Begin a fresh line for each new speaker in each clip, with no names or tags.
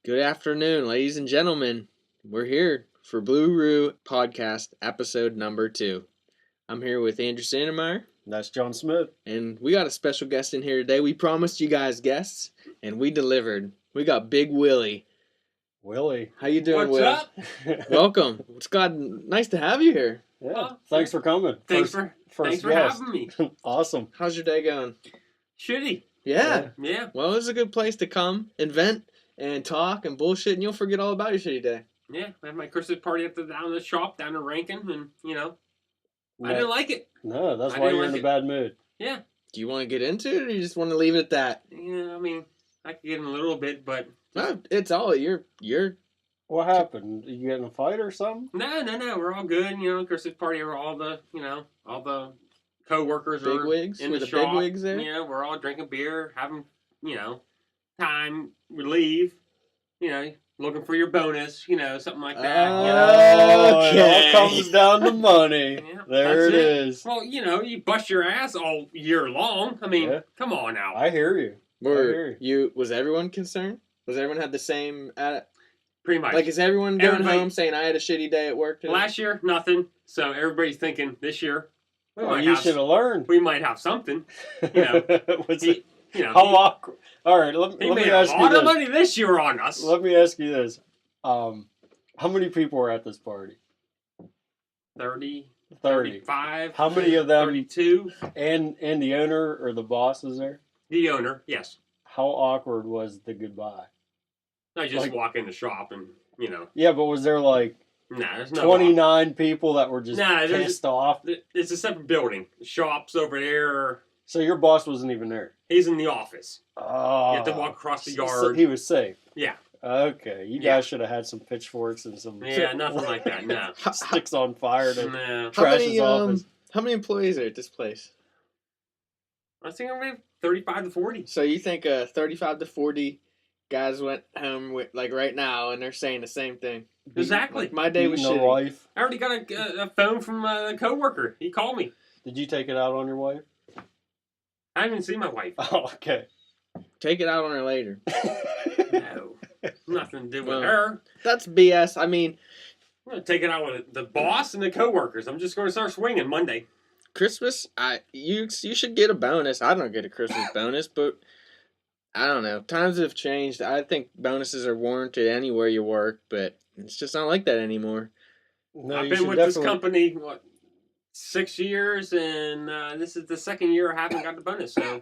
Good afternoon, ladies and gentlemen. We're here for Blue Roo Podcast, episode number 2. I'm here with Andrew Sandemeyer.
That's John Smith.
And we got a special guest in here today. We promised you guys guests, and we delivered. We got Big Willie.
Willie.
How you doing,
What's
Will?
up?
Welcome. It's nice to have you here.
Yeah.
Well,
thanks for coming.
Thanks for having me.
Awesome.
How's your day going?
Shitty.
Yeah.
Yeah.
Well, it's a good place to come and vent and talk and bullshit, and you'll forget all about your shitty day.
Yeah. I had my Christmas party down in the shop down in Rankin, and I didn't like it.
No, that's
I
why
didn't
you're
like
in a
it.
bad mood.
Yeah.
Do you want to get into it, or you just want to leave it at that?
Yeah. I mean, I could get in a little bit, but
No, it's all you're.
What happened? You get in a fight or something?
no. We're all good. Christmas party. We're all the co-workers
Bigwigs?
in
Were
the
the
shop.
bigwigs there?
Yeah. We're all drinking beer, having time relief. Looking for your bonus. Something like that.
Okay.
It all comes down to money.
Yeah,
there it
that's
is.
Well, you bust your ass all year long. I mean,
Yeah.
come on now.
I hear you.
Was everyone concerned? Was everyone had the same?
Pretty much.
Like, is everyone going
Everybody-
home saying I had a shitty day at work today?
Last year, nothing. So everybody's thinking this year,
Oh, you should have learned.
we might have something.
What's
He,
it?
you know,
How
he,
awkward. All right, let
he
me
made
ask
a
you
lot
this.
of money this year on us.
Let me ask you this. How many people were at this party?
30,
30.
35.
How many of them
32.
and the owner or the boss is there?
The owner, yes.
How awkward was the goodbye?
I just
Like-
walk in the shop and,
Yeah, but was there like
there's no
29 people that were just
Nah, there's-
pissed off?
It's a separate building. The shop's over there.
So your boss wasn't even there?
He's in the office.
Oh.
You have to walk across the
So
yard.
he was safe?
Yeah.
Okay, you
Yeah.
guys should have had some pitchforks and some
Yeah, nothing like that, no.
sticks on fire to
No.
trash his office.
How many employees are at this place?
I think I'm maybe 35 to 40.
So you think 35 to 40 guys went home with, like, right now, and they're saying the same thing?
Exactly.
Like, my day was
Beating the
shitty.
wife.
I already got a phone from a coworker. He called me.
Did you take it out on your wife?
I haven't seen my wife.
Oh, okay.
Take it out on her later.
No. Nothing to do with
Well,
her.
That's BS. I mean,
I'm going to take it out with the boss and the coworkers. I'm just going to start swinging Monday.
Christmas, you should get a bonus. I don't get a Christmas bonus, but I don't know. Times have changed. I think bonuses are warranted anywhere you work, but it's just not like that anymore.
No,
I've
you
been
should
with this
definitely-
company, 6 years, and this is the second year I haven't got the bonus. So,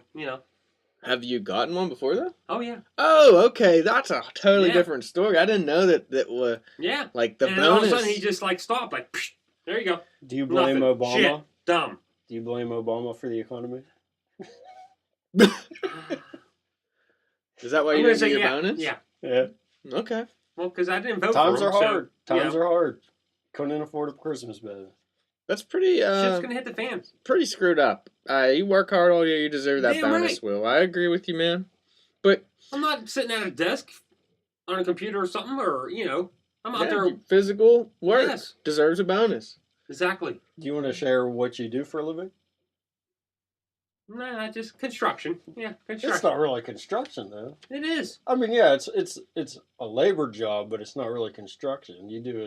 Have you gotten one before though?
Oh, yeah.
Oh, okay. That's a totally
Yeah.
different story. I didn't know that was
Yeah.
like the
and
bonus.
all of a sudden, he just, stopped. Like, psh, there you go.
Do you blame
Nothing.
Obama?
Shit. Dumb.
Do you blame Obama for the economy?
Is that why
I'm
you
gonna
didn't
say
get your
yeah.
bonus?
Yeah.
Yeah.
Okay.
Well, because I didn't vote
Times
for
are
him.
hard.
So,
Times are hard. Couldn't afford a Christmas bonus.
That's pretty
shit's going to hit the fans.
pretty screwed up. You work hard all year, you deserve that
Damn
bonus,
right.
Will. I agree with you, man. But
I'm not sitting at a desk on a computer or something, or, I'm out there.
physical work
Yes.
deserves a bonus.
Exactly.
Do you want to share what you do for a living?
Nah, just construction. Yeah,
It's
construction.
not really construction, though.
It is.
I mean, yeah, it's a labor job, but it's not really construction. You do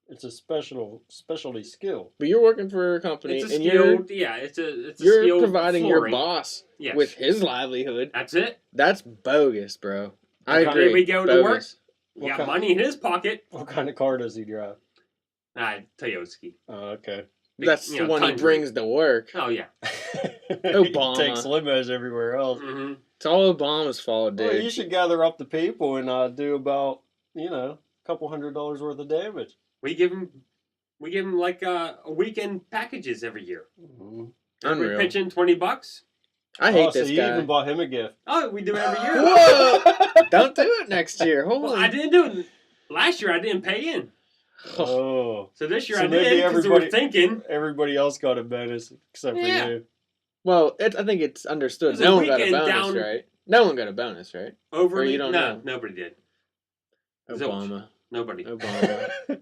it's a specialty skill.
But you're working for a company,
It's a
and you're
skilled. Yeah, it's a
you're
skilled
providing
flooring.
your boss
Yes.
with his livelihood.
That's it.
That's bogus, bro. I
What kind
agree.
did we go to work?
Bogus.
He
What
got
kind-
money in his pocket.
What kind of car does he drive?
Toyoski.
Oh, okay.
That's the one he
Tundra.
brings to work.
Oh yeah.
Obama.
He takes limos everywhere else.
Mm-hmm.
It's all Obama's fault, dude.
Well, you should gather up the people and do about a couple $100 worth of damage.
We give him like a weekend packages every year.
Mm-hmm.
Everybody
Unreal.
pitch in $20.
I hate
so
this
you
guy.
even bought him a gift.
Oh, we do it every year.
Whoa! Don't do it next year. Holy.
Well, I didn't do it last year. I didn't pay in.
Oh.
So this year
So
I
maybe
did because we were
everybody-
thinking.
Everybody else got a bonus except
Yeah.
for you.
Well, I think it's understood.
It was a
No one got a
weekend
bonus,
down-
right? No one got a bonus, right?
Over
Or you don't know?
nobody did. Zilch.
Obama.
Nobody.
Obama.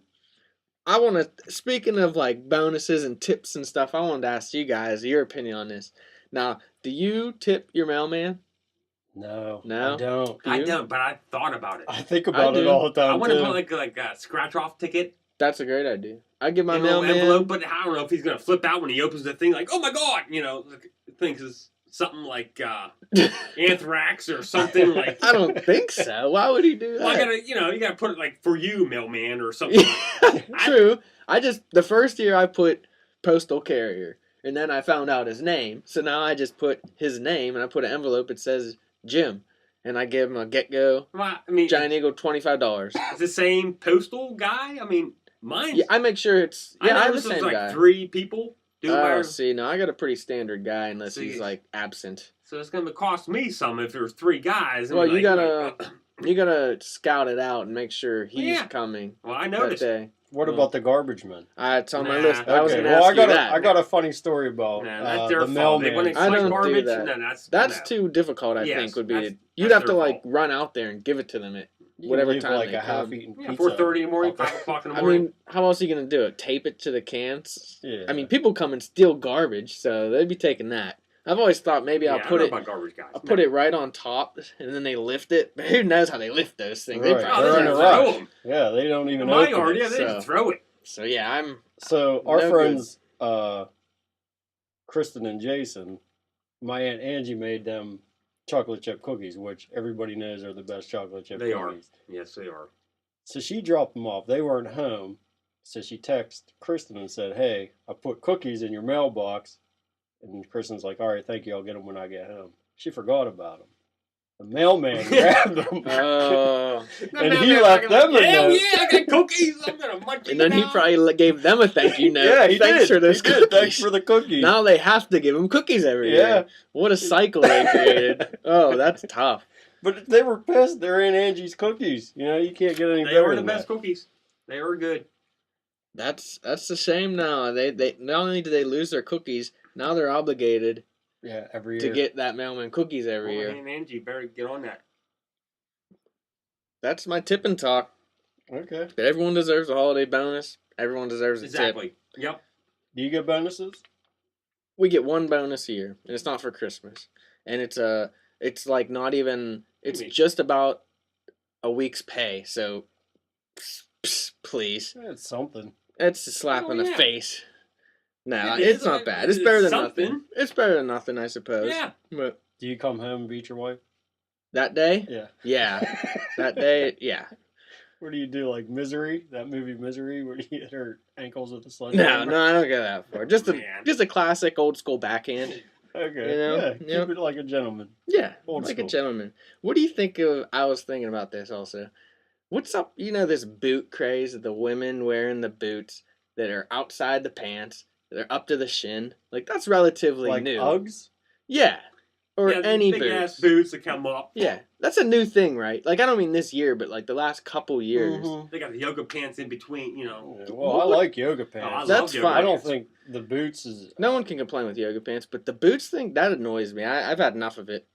I want to, speaking of like bonuses and tips and stuff, I wanted to ask you guys your opinion on this. Now, do you tip your mailman?
No,
No?
I don't.
I
You?
don't, but I thought about it.
I think about it
do.
all the time.
I want to
too.
put like a scratch off ticket
That's a great idea. I give my
in a little
mailman.
envelope, but I don't know if he's gonna flip out when he opens the thing. Like, oh my god, like, thinks it's something like anthrax or something like.
I don't think so. Why would he do that?
Well, I gotta, you gotta put it like for you, mailman, or something.
True. The first year I put postal carrier, and then I found out his name. So now I just put his name, and I put an envelope. It says Jim, and I give him a Get Go
Well, I mean,
Giant Eagle $25.
it's the same postal guy. I mean, mine's.
Yeah, I make sure it's. Yeah, I have the
this was
same
like
guy.
3 people doing
Oh,
my.
see, no, I got a pretty standard guy, unless
See,
he's like absent.
So it's gonna cost me some if there's 3 guys.
Well, you
like,
gotta you gotta scout it out and make sure he's
Yeah.
coming
Well, I
that
noticed.
day.
What about the garbage men?
It's on my
Nah.
list. I was
Okay,
gonna
well,
ask you that.
I got a funny story about
No, that's their
the
fault. They want
mailman.
to
I
collect
don't do
garbage.
that.
No,
That's
no.
too difficult. I
Yes,
think would be.
that's
You'd have to
their
like
fault.
run out there and give it to them at
You
whatever
leave
time
like
they
a
come.
half-eaten
Yeah,
pizza.
4:30 in the morning,
out there.
5 o'clock in the
I
morning.
mean, how else are you gonna do it? Tape it to the cans?
Yeah.
I mean, people come and steal garbage, so they'd be taking that. I've always thought maybe I'll
I
put
don't
it.
know about garbage guys.
I'll put it right on top, and then they lift it. But who knows how they lift those things? They
Right.
probably
They're in a
just
rush.
throw them.
Yeah, they don't even
In my
open
yard,
it.
yeah, they
so-
just throw it.
So yeah, I'm.
So our
No
friends, Kristen and Jason, my aunt Angie made them chocolate chip cookies, which everybody knows are the best chocolate chip
They are.
cookies.
Yes, they are.
So she dropped them off. They weren't home. So she texted Kristen and said, "Hey, I put cookies in your mailbox." And Kristen's like, "All right, thank you. I'll get them when I get home." She forgot about them. The mailman grabbed them.
Oh.
And he left them a
Hell
note.
yeah, I got cookies. I'm gonna munch
And then he
now.
probably gave them a thank you note.
Yeah, he
Thanks
did.
for those
He did.
cookies.
Thanks for the cookies.
Now they have to give him cookies every
Yeah.
year. What a cycle they created. Oh, that's tough.
But they were pissed. They're in Angie's cookies. You know, you can't get any
They
better
are the
than
best
that.
cookies. They were good.
That's a shame now. They not only do they lose their cookies, now they're obligated
Yeah, every
to
year.
get that Mailman Cookies every year.
And Angie better get on that.
That's my tip and talk.
Okay.
But everyone deserves a holiday bonus. Everyone deserves a tip.
Exactly. Yep.
Do you get bonuses?
We get one bonus a year, and it's not for Christmas. And it's like not even. It's
Maybe.
just about a week's pay. So, please,
It's something.
it's a slap
Oh,
in the
yeah.
face. No,
Yeah,
it's
it's
not
like-
bad. It's
it's
better than
something.
nothing. It's better than nothing, I suppose.
Yeah.
But
Do you come home and beat your wife?
that day,
Yeah.
yeah, that day, yeah.
What do you do? Like Misery? That movie Misery, where you hit her ankles with a
No,
sledgehammer?
no, I don't go that far. Just
Man.
a classic old school backhand.
Okay.
You know?
Yeah.
Yep.
Keep it like a gentleman.
Yeah,
Old
like
school.
a gentleman. What do you think of? I was thinking about this also. What's up? You know this boot craze of the women wearing the boots that are outside the pants. They're up to the shin. Like that's relatively
Like
new.
Uggs?
Yeah, or
Yeah,
any
big ass
boots.
boots that come up.
Yeah, that's a new thing, right? Like I don't mean this year, but like the last couple years.
Mhm.
They got the yoga pants in between, you know.
Yeah, well, I like yoga pants.
That's
yoga
fine.
I don't
pants.
think the boots is.
No one can complain with yoga pants, but the boots thing that annoys me. I've had enough of it.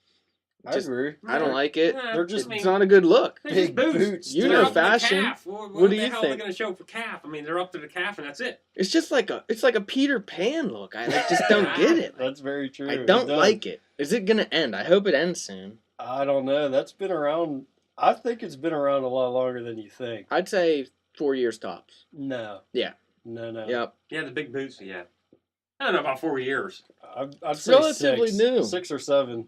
I
Just-
agree.
I don't like it.
Yeah,
They're just
It's not a good look.
they're just
big
boots.
boots,
You
They're
know
up to the
fashion.
calf. What
What do
the
you
hell are
think?
they going to show for calf? I mean, they're up to the calf, and that's it.
It's just like a Peter Pan look. I just don't get it.
That's very true.
I
It
don't
does.
like it. Is it gonna end? I hope it ends soon.
I don't know. That's been around. I think it's been around a lot longer than you think.
I'd say 4 years tops.
No.
Yeah.
No.
Yep.
Yeah, the big boots, yeah. I don't know about 4 years.
I'd say
Relatively
6,
new.
6 or 7.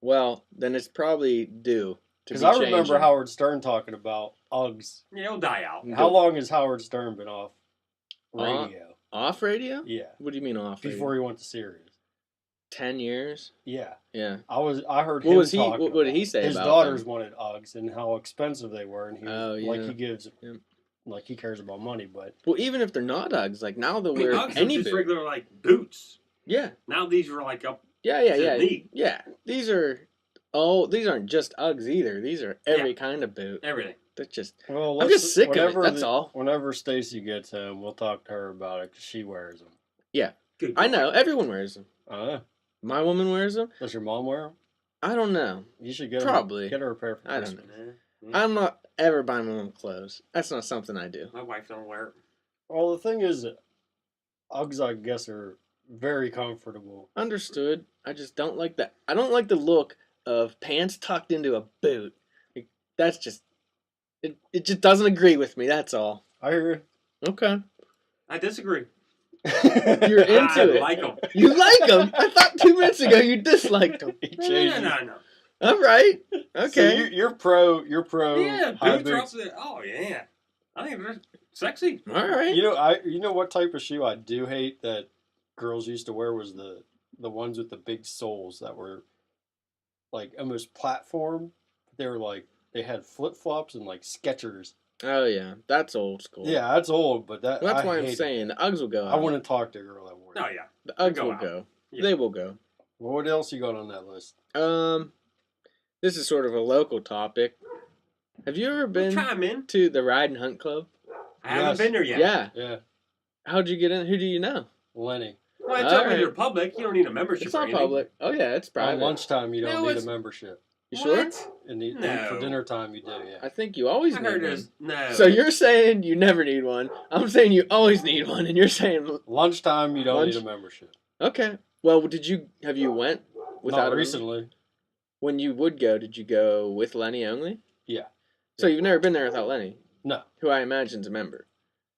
Well, then it's probably due to
Because
be
I remember
changing.
Howard Stern talking about Uggs.
Yeah, it'll die out.
How long has Howard Stern been off radio?
Off radio?
Yeah.
What do you mean off?
Before he went to Sirius.
10 years?
Yeah.
Yeah.
I heard
What
him
was he-
talking
what did he
about
say
his
about
daughters
them?
wanted Uggs and how expensive they were, and he was,
Oh,
like
yeah.
he gives
Yep.
like he cares about money, but
Well, even if they're not Uggs, like now they'll
I mean,
wear
Uggs are
any
just
boot.
regular, like, boots.
Yeah.
Now these are, like, up.
Yeah. Yeah.
to the
Yeah.
knee.
Yeah. These aren't just Uggs either. These are every kind of boot.
Everything.
That's just.
well,
I'm just sick of it,
whenever
that's all.
Whenever Stacy gets home, we'll talk to her about it because she wears them.
Good.
I know everyone wears them. My woman wears them.
Does your mom wear them?
I don't know.
You should get
Probably.
get her a pair for
I don't
Christmas.
I'm not ever buying my mom clothes. That's not something I do.
My wife don't wear it.
Well, the thing is, Uggs, I guess, are very comfortable.
Understood. I just don't like that. I don't like the look of pants tucked into a boot. Like, that's just it just doesn't agree with me. That's all.
I hear
Okay,
I disagree.
you're
you.
into
I
it.
like them.
You like them? I thought 2 minutes ago you disliked them.
He
No.
changes.
All right.
So
Okay.
you're pro. You're pro.
Yeah,
high
boots are up
boots.
there. Oh yeah, I think they're sexy.
All right.
You know what type of shoe I do hate that girls used to wear was the ones with the big soles that were like almost platform. They were like they had flip flops and like Skechers.
Oh yeah, that's old school.
Yeah, that's old, but
Well, that's why I'm
hate it.
saying the Uggs will go.
I
out.
wouldn't talk to a girl that wore it.
Oh yeah.
The Uggs
go
will
out.
go.
Yeah.
They will go.
Well, what else you got on that list?
This is sort of a local topic. Have you ever been
Chime in.
to the Ride and Hunt Club?
I haven't
Yes.
been there yet.
Yeah.
Yeah,
How'd you get in? Who do you know?
Lenny.
Well, it's open
Alright.
to the public. You don't need a membership.
It's
or
not
anything.
public. Oh yeah, it's
On
private.
lunchtime, you don't
No,
need a
it's-
membership.
You sure?
What?
And
No.
for dinner time, you do. Yeah.
I think you always
I
need
heard
one.
there's no.
So you're saying you never need one. I'm saying you always need one, and you're saying
Lunchtime, you don't
Lunch-
need a membership.
okay. Well, have you went without
Not
a
recently.
When you would go, did you go with Lenny only?
Yeah.
So you've never been there without Lenny,
No,
who I imagine's a member.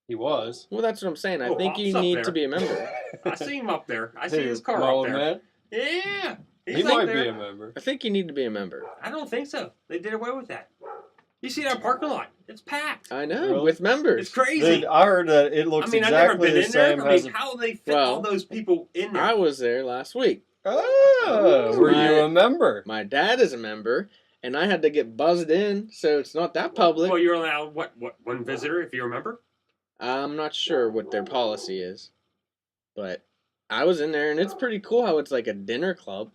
he was.
Well, that's what I'm saying. I
Oh,
think you
Hop's up
need
there.
to be a member.
I see him up there. I see
Who,
his car
Marlon
up there.
Man?
Yeah. He's
He
up
might
there.
be a member.
I think you need to be a member.
I don't think so. They did away with that. You see that parking lot? It's packed.
I know,
Really?
with members.
It's crazy.
Dude, I heard that it
I
looks
mean, I've never
exactly
been
the
in there.
same
I
as
mean,
a...
how do they fit
Well,
all those people in there?
I was there last week.
Oh, were
My-
you a member?
My dad is a member, and I had to get buzzed in, so it's not that public.
Well, you're allowed what one visitor if you remember.
I'm not sure what their policy is, but I was in there, and it's pretty cool how it's like a dinner club.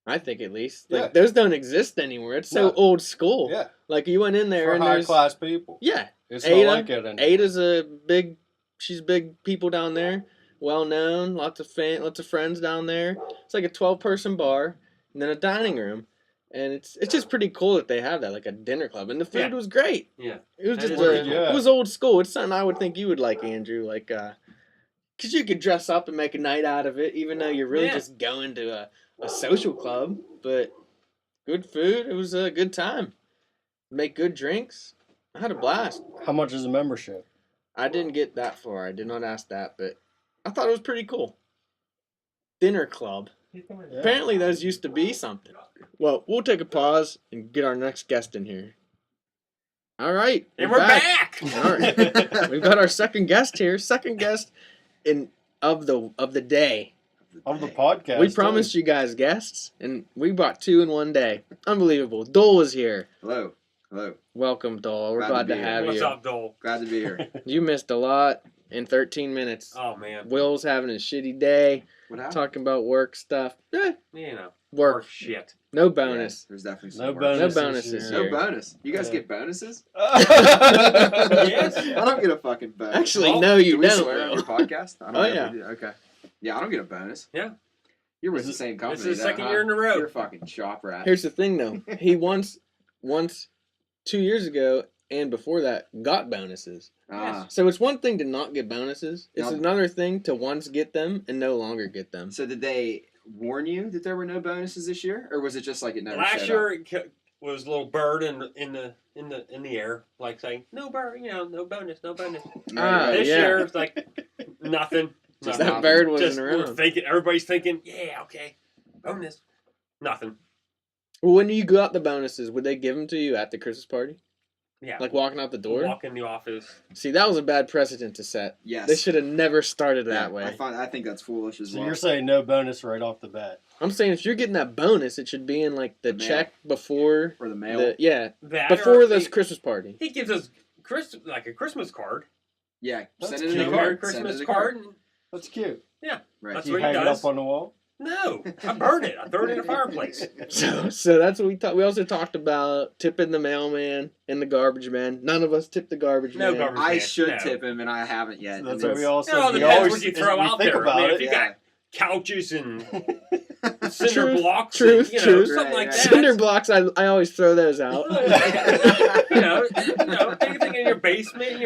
I think at least. Like
Yeah.
those don't exist anymore. It's so
No.
old school.
Yeah,
Like you went in there
for
and
high
there's
class people.
yeah.
It's
Ada-
not like it anymore.
Ada's a big. She's big people down there. Well known. Lots of friends down there. It's like a 12-person bar and then a dining room. And it's just pretty cool that they have that, like a dinner club. And the food
Yeah.
was great.
Yeah.
It was
That
just
is pretty
cool.
it was old school. It's something I would think you would like, Andrew. Like, cause you could dress up and make a night out of it, even though you're really
Yeah.
just going to a social club. But good food. It was a good time. Make good drinks. I had a blast.
How much is a membership?
I didn't get that far. I did not ask that, but I thought it was pretty cool. Dinner club.
Yeah.
Apparently those used to be something. Well, we'll take a pause and get our next guest in here. All right.
And we're back.
All right. We've got our second guest here. Second guest of the day.
Of the podcast.
We promised you guys guests, and we brought 2 in one day. Unbelievable. Dole is here.
Hello. Hello.
Welcome, Dole. We're glad
Glad to
to
be
have
What's
you.
up, Dole?
Glad to be here.
You missed a lot in 13 minutes.
Oh man.
Will's having a shitty day,
What happened?
talking about work stuff.
You know.
Work.
Shit.
No
Yeah,
bonus.
there's definitely some
No
work.
bonus.
No bonuses
No
here.
bonus. You guys
Yeah.
get bonuses?
Yes.
I don't get a fucking bonus.
Actually,
Well,
no, you
do we
don't.
swear on
Will.
your podcast? I don't
Oh,
know if
yeah.
we do. Okay. Yeah, I don't get a bonus.
Yeah.
You're with
This
the same company.
This is the
though,
second
huh?
year in a row.
You're a fucking shop rat.
Here's the thing, though. He once 2 years ago and before that got bonuses.
Ah.
So it's one thing to not get bonuses. It's
No.
another thing to once get them and no longer get them.
So did they warn you that there were no bonuses this year, or was it just like it never?
Last
showed
year
up?
it was a little bird in the air, like saying no bird, no bonus, no bonus.
Ah,
This
yeah.
year it's like nothing.
Just
nothing.
That bird wasn't
Just we're
around.
thinking. Everybody's thinking, yeah, okay, bonus, nothing.
Well, when you got the bonuses, would they give them to you at the Christmas party?
Yeah,
Like walking out the door?
walk in the office.
See, that was a bad precedent to set.
Yes.
They should have never started
Yeah,
that way.
I think that's foolish as
So
well.
you're saying no bonus right off the bat?
I'm saying if you're getting that bonus, it should be in like the
The mail.
check before
for the mail.
That
before
or
this Christmas party.
he gives us like a Christmas card,
Yeah,
That's
send it in
cute.
a
a Merry
card. Send it
Christmas
in a
card. And,
That's cute.
Right.
That's
Do you
what he
hang it
does.
up on the wall?
no, I burned it. I threw it in the fireplace.
So that's what we talked. We also talked about tipping the mailman and the garbage man. None of us tipped the garbage
No
man.
garbage
I
man,
should
no.
tip him, and I haven't yet.
So that's
and
what we
it's-
all said.
No, it
We
depends
always-
what you throw
we
out
think
there.
about
I mean,
it.
if you
yeah.
got couches and cinder
Truth,
blocks,
truth,
and,
truth.
something like
Right,
that.
Cinder blocks. I always throw those out.
Anything in your basement,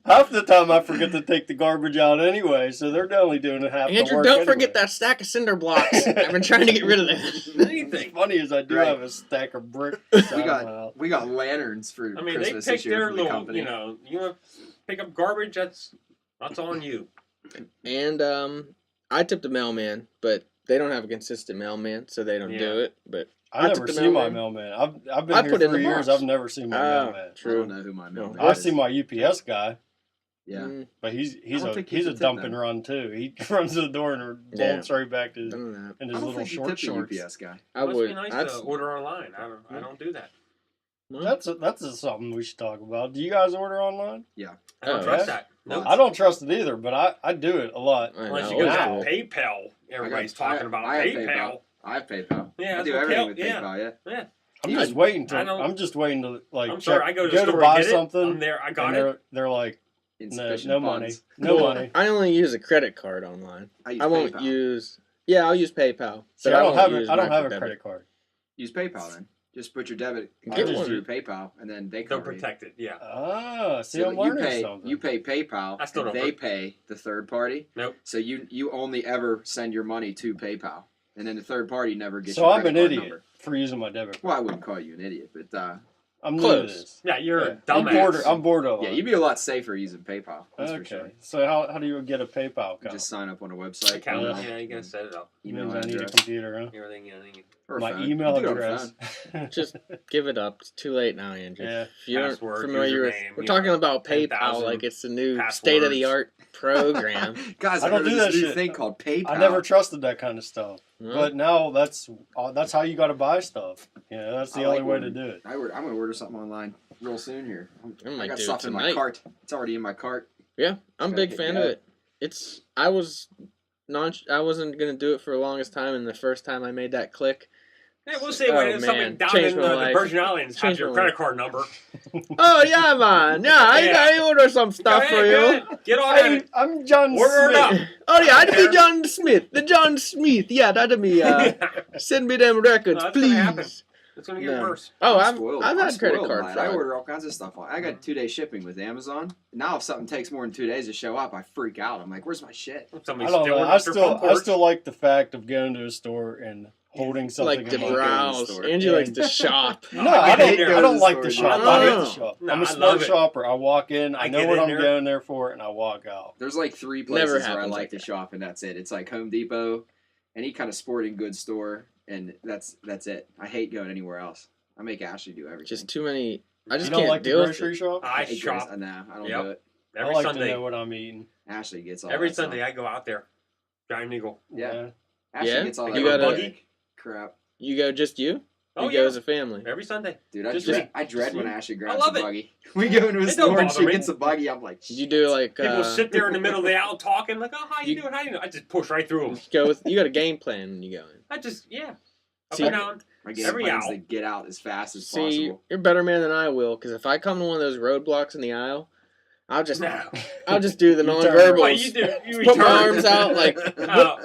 Half the time I forget to take the garbage out anyway, so they're only doing half the
Andrew,
work
don't
anyway.
forget that stack of cinder blocks. I've been trying to get rid of that.
Anything.
What's funny is I do
Right.
have a stack of bricks.
We got lanterns for
I mean,
Christmas
they
this
pick
year
their
from the
little,
company.
you know, you want to pick up garbage, that's on you.
And I tipped the mailman, but they don't have a consistent mailman, so they don't
Yeah.
do it. But
I
I
never
took the
see my
mailman.
mailman. I've been
I
here
put it in the
3 years.
box.
I've never seen my mailman.
I
True.
don't know who my mailman
I
is.
see my UPS guy,
Yeah.
Mm,
but he's
don't
a
think you
he's a
should tip
dump
them.
and run too. He runs to the door and
Yeah.
bolts right back to
I don't know.
in
I
his
don't
little
think you
short
tip the
shorts.
UPS guy.
I
Must
would.
be nice
I'd-
to order online. I don't do that.
well,
That's something we should talk about. Do you guys order online?
I don't
Oh,
trust
yeah?
that. Nope.
I don't trust it either, but I do it a lot.
I
Unless
know,
you
always
got
do it.
PayPal. Everybody's talking about
I have
PayPal.
I have PayPal.
Yeah,
I do
that's
everything
what
with
yeah.
PayPal. Yeah.
I'm
Yeah.
just waiting
I don't-
I'm just waiting to like
I'm
check,
sorry, I go to the
go
store
to buy
and get
something.
it. I'm there. I got
and
it.
they're like,
Insufficient
no money,
funds.
no
Well,
money.
I only use a credit card online.
I
I won't
PayPal.
use. Yeah, I'll use PayPal.
See,
but
I don't
won't
have
use
I don't have a
microdebit.
credit card.
Use PayPal then. Just put your debit
Get
just
one.
through PayPal, and then they
They'll
cover you.
protect it. Yeah.
Ah, see,
So
I'm learning
you
something.
pay PayPal,
I still
and
don't
they
put-
pay the third party.
Nope.
So you only ever send your money to PayPal, and then the third party never gets.
So
your
I'm
credit
an
card
idiot
number.
for using my debit card.
Well, I wouldn't call you an idiot, but
I'm new
Close.
to this.
Yeah, you're a
Yeah. I'm
dumbass.
bored of
yeah,
it.
you'd be a lot safer using PayPal. That's for
Okay,
sure.
so how do you get a PayPal
You
account?
just sign up on a website.
Account.
Yeah.
Yeah, you gotta set it up.
Email
Means I need a
address.
computer, huh?
Everything.
Or a
My
phone.
email
You do it on a
address.
phone.
Just give it up. It's too late now, Andrew.
Yeah.
If you aren't
Password,
familiar with,
username,
we're
you
talking
know,
about PayPal
10,000
like it's the new
passwords.
state-of-the-art program.
Guys,
I
I
don't
heard
do
of
that
this new
shit.
thing called PayPal.
I never trusted that kind of stuff,
Well,
but now that's how you got to buy stuff. Yeah, that's the
I
only
like
way
when-
to do it.
I'm gonna order something online real soon here.
I might
I got
do it
stuff in my
tonight.
cart. It's already in my cart.
Yeah, I'm a
Gotta
big
get
fan
going.
of it. I wasn't gonna do it for the longest time, and the first time I made that click,
Yeah, we'll see
Oh,
when something
man.
down
Changed
in
my
the
life.
Virgin Islands has
Changed
your
my
credit
life.
card number.
oh yeah, man, yeah, I order some stuff
Go
for
ahead,
you.
go ahead. Get on
Hey,
it.
I'm John
Order it
Smith.
up.
Oh yeah, I'd be
Okay.
John Smith, the John Smith. Yeah, that'd be. Send me them records,
No, that's gonna happen.
please.
It's gonna get
No.
worse.
Oh,
I'm
I've
spoiled.
I've
I'm
had credit
spoiled
card
by it.
fraud.
I order all kinds of stuff on. I got 2-day shipping with Amazon. Now, if something takes more than 2 days to show up, I freak out. I'm like, "Where's my shit?"
I
Somebody's
don't know.
stealing
I
off your phone
I
porch.
still like the fact of going to a store and holding something.
Like to
in my
hate going to the
browse.
store.
Angie likes to shop.
No,
I
I
hate
don't.
going
I
to
don't
the
like the
store.
shop.
No.
I hate the shop.
No,
I'm a
I
smart
love it.
shopper. I walk in. I
I
know
get
what
in
I'm
there.
going there for, and I walk out.
There's like 3
Never
places where I
happens
like
like
to
that.
shop, and that's it. It's like Home Depot, any kind of sporting goods store, and that's it. I hate going anywhere else. I make Ashley do everything.
Just too many. I just
You don't
can't
like the
deal with
grocery
it.
shop?
I
hate
shop
grocery- Nah, I don't
Yep.
do it.
every
I like to
Sunday.
know what I'm eating.
Ashley gets all
Every
that
Sunday
stuff.
I go out there. Giant Eagle.
Yeah. Ashley
Yeah?
gets all
You
that
got a
organic
buggy?
crap.
You go just you?
Oh
You go
yeah.
as a family.
Every Sunday.
Dude, I
Just
dread,
me.
I dread
Just
when
me.
Ashley grabs
love
a
it.
buggy. We go into a
It don't
store and she
bother me.
gets a buggy. I'm like,
Did you do like
People sit there in the middle of the aisle talking like, "Oh, how you
You-
doing? How you doing?" I just push right through them.
go with? You got a game plan when you go in.
I just Up
See-
and down.
my game
Every
plan's
owl.
to get out as fast as
See,
possible.
you're a better man than I will, because if I come to one of those roadblocks in the aisle, I'll just
No.
I'll just do the
You turn.
nonverbals.
What you do? You
Put my
return.
arms out like,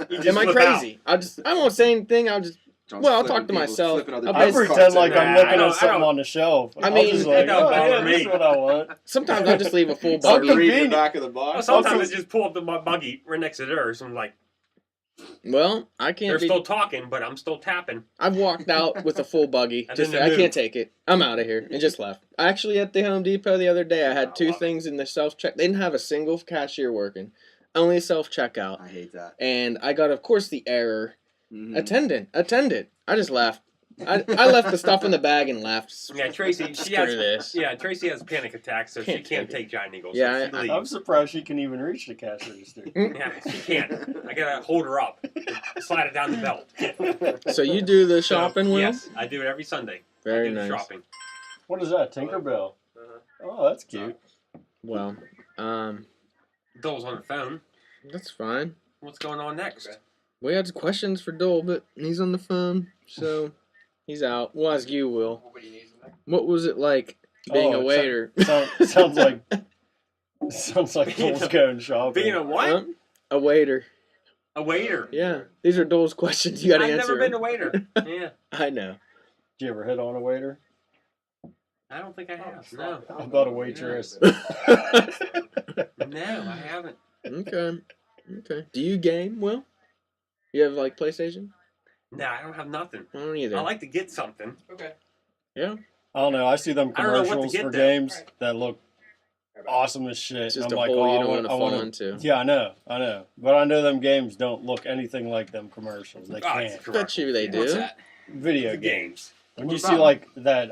You just
am I
flip
crazy? I won't say anything. I'll just.
John's
Well, I'll
flipping
talk to
people,
myself.
flipping other
I'll
I
people's
pretend
carts
like
over.
I'm
Nah,
looking
I
at
don't-
something on the shelf.
I
I'm
mean,
just
it
like,
don't
oh,
bother
yeah, this is
me.
what I want.
Sometimes I'll just leave a full
Start
buggy.
reading the
convenient.
back of the
Well,
box.
sometimes I just pull up the buggy right next to theirs. I'm like,
Well, I can't
they're
be.
still talking, but I'm still tapping.
I've walked out with a full buggy.
And
Just
then they
I
move.
can't take it. I'm out of here, and just left. Actually, at the Home Depot the other day, I had
Oh,
two
wow.
things in the self check. They didn't have a single cashier working, only self checkout.
I hate that.
And I got, of course, the error.
Mhm.
Attendant. I just left. I left the stuff in the bag and left.
Yeah, Tracy. She
Screw
has.
this.
Yeah, Tracy has panic attacks, so she
Can't
can't
take
take giant eagles.
Yeah,
so she
I-
leaves.
I'm surprised she can even reach the cash register.
Yeah, she can't. I gotta hold her up, slide it down the belt.
So you do the
So,
shopping, Will?
Yes, I do it every Sunday. I
Very
do the
nice.
shopping.
What is that? Tinkerbell. Oh, that's cute.
Well,
Dole's on the phone.
that's fine.
What's going on next?
We had questions for Dole, but he's on the phone, so he's out. We'll ask you, Will. What was it like being
Oh,
a waiter?
Sounds like
Being
Dole's
a-
going shopping.
Being a what?
Huh? A waiter.
A waiter.
Yeah, these are Dole's questions. You got to
I've
answer.
never been a
them.
waiter. Yeah.
I know.
Did you ever hit on a waiter?
I don't think I have. No.
I thought a waitress.
No, I haven't.
Okay. Do you game, Will? You have like PlayStation?
No, I don't have nothing.
I don't either.
I like to get something.
Okay.
Yeah.
I don't know. I see them
I don't know what to
commercials
get
for
though.
games that look awesome as shit.
It's
and
just
I'm
a
like,
hole
oh,
you don't want to
I
fall
wanna-
into.
Yeah, I know. But I know them games don't look anything like them commercials. They
Oh, it's
can't.
correct.
Bet you they do.
What's that?
Video
The
games. When
What
you see
about
like that,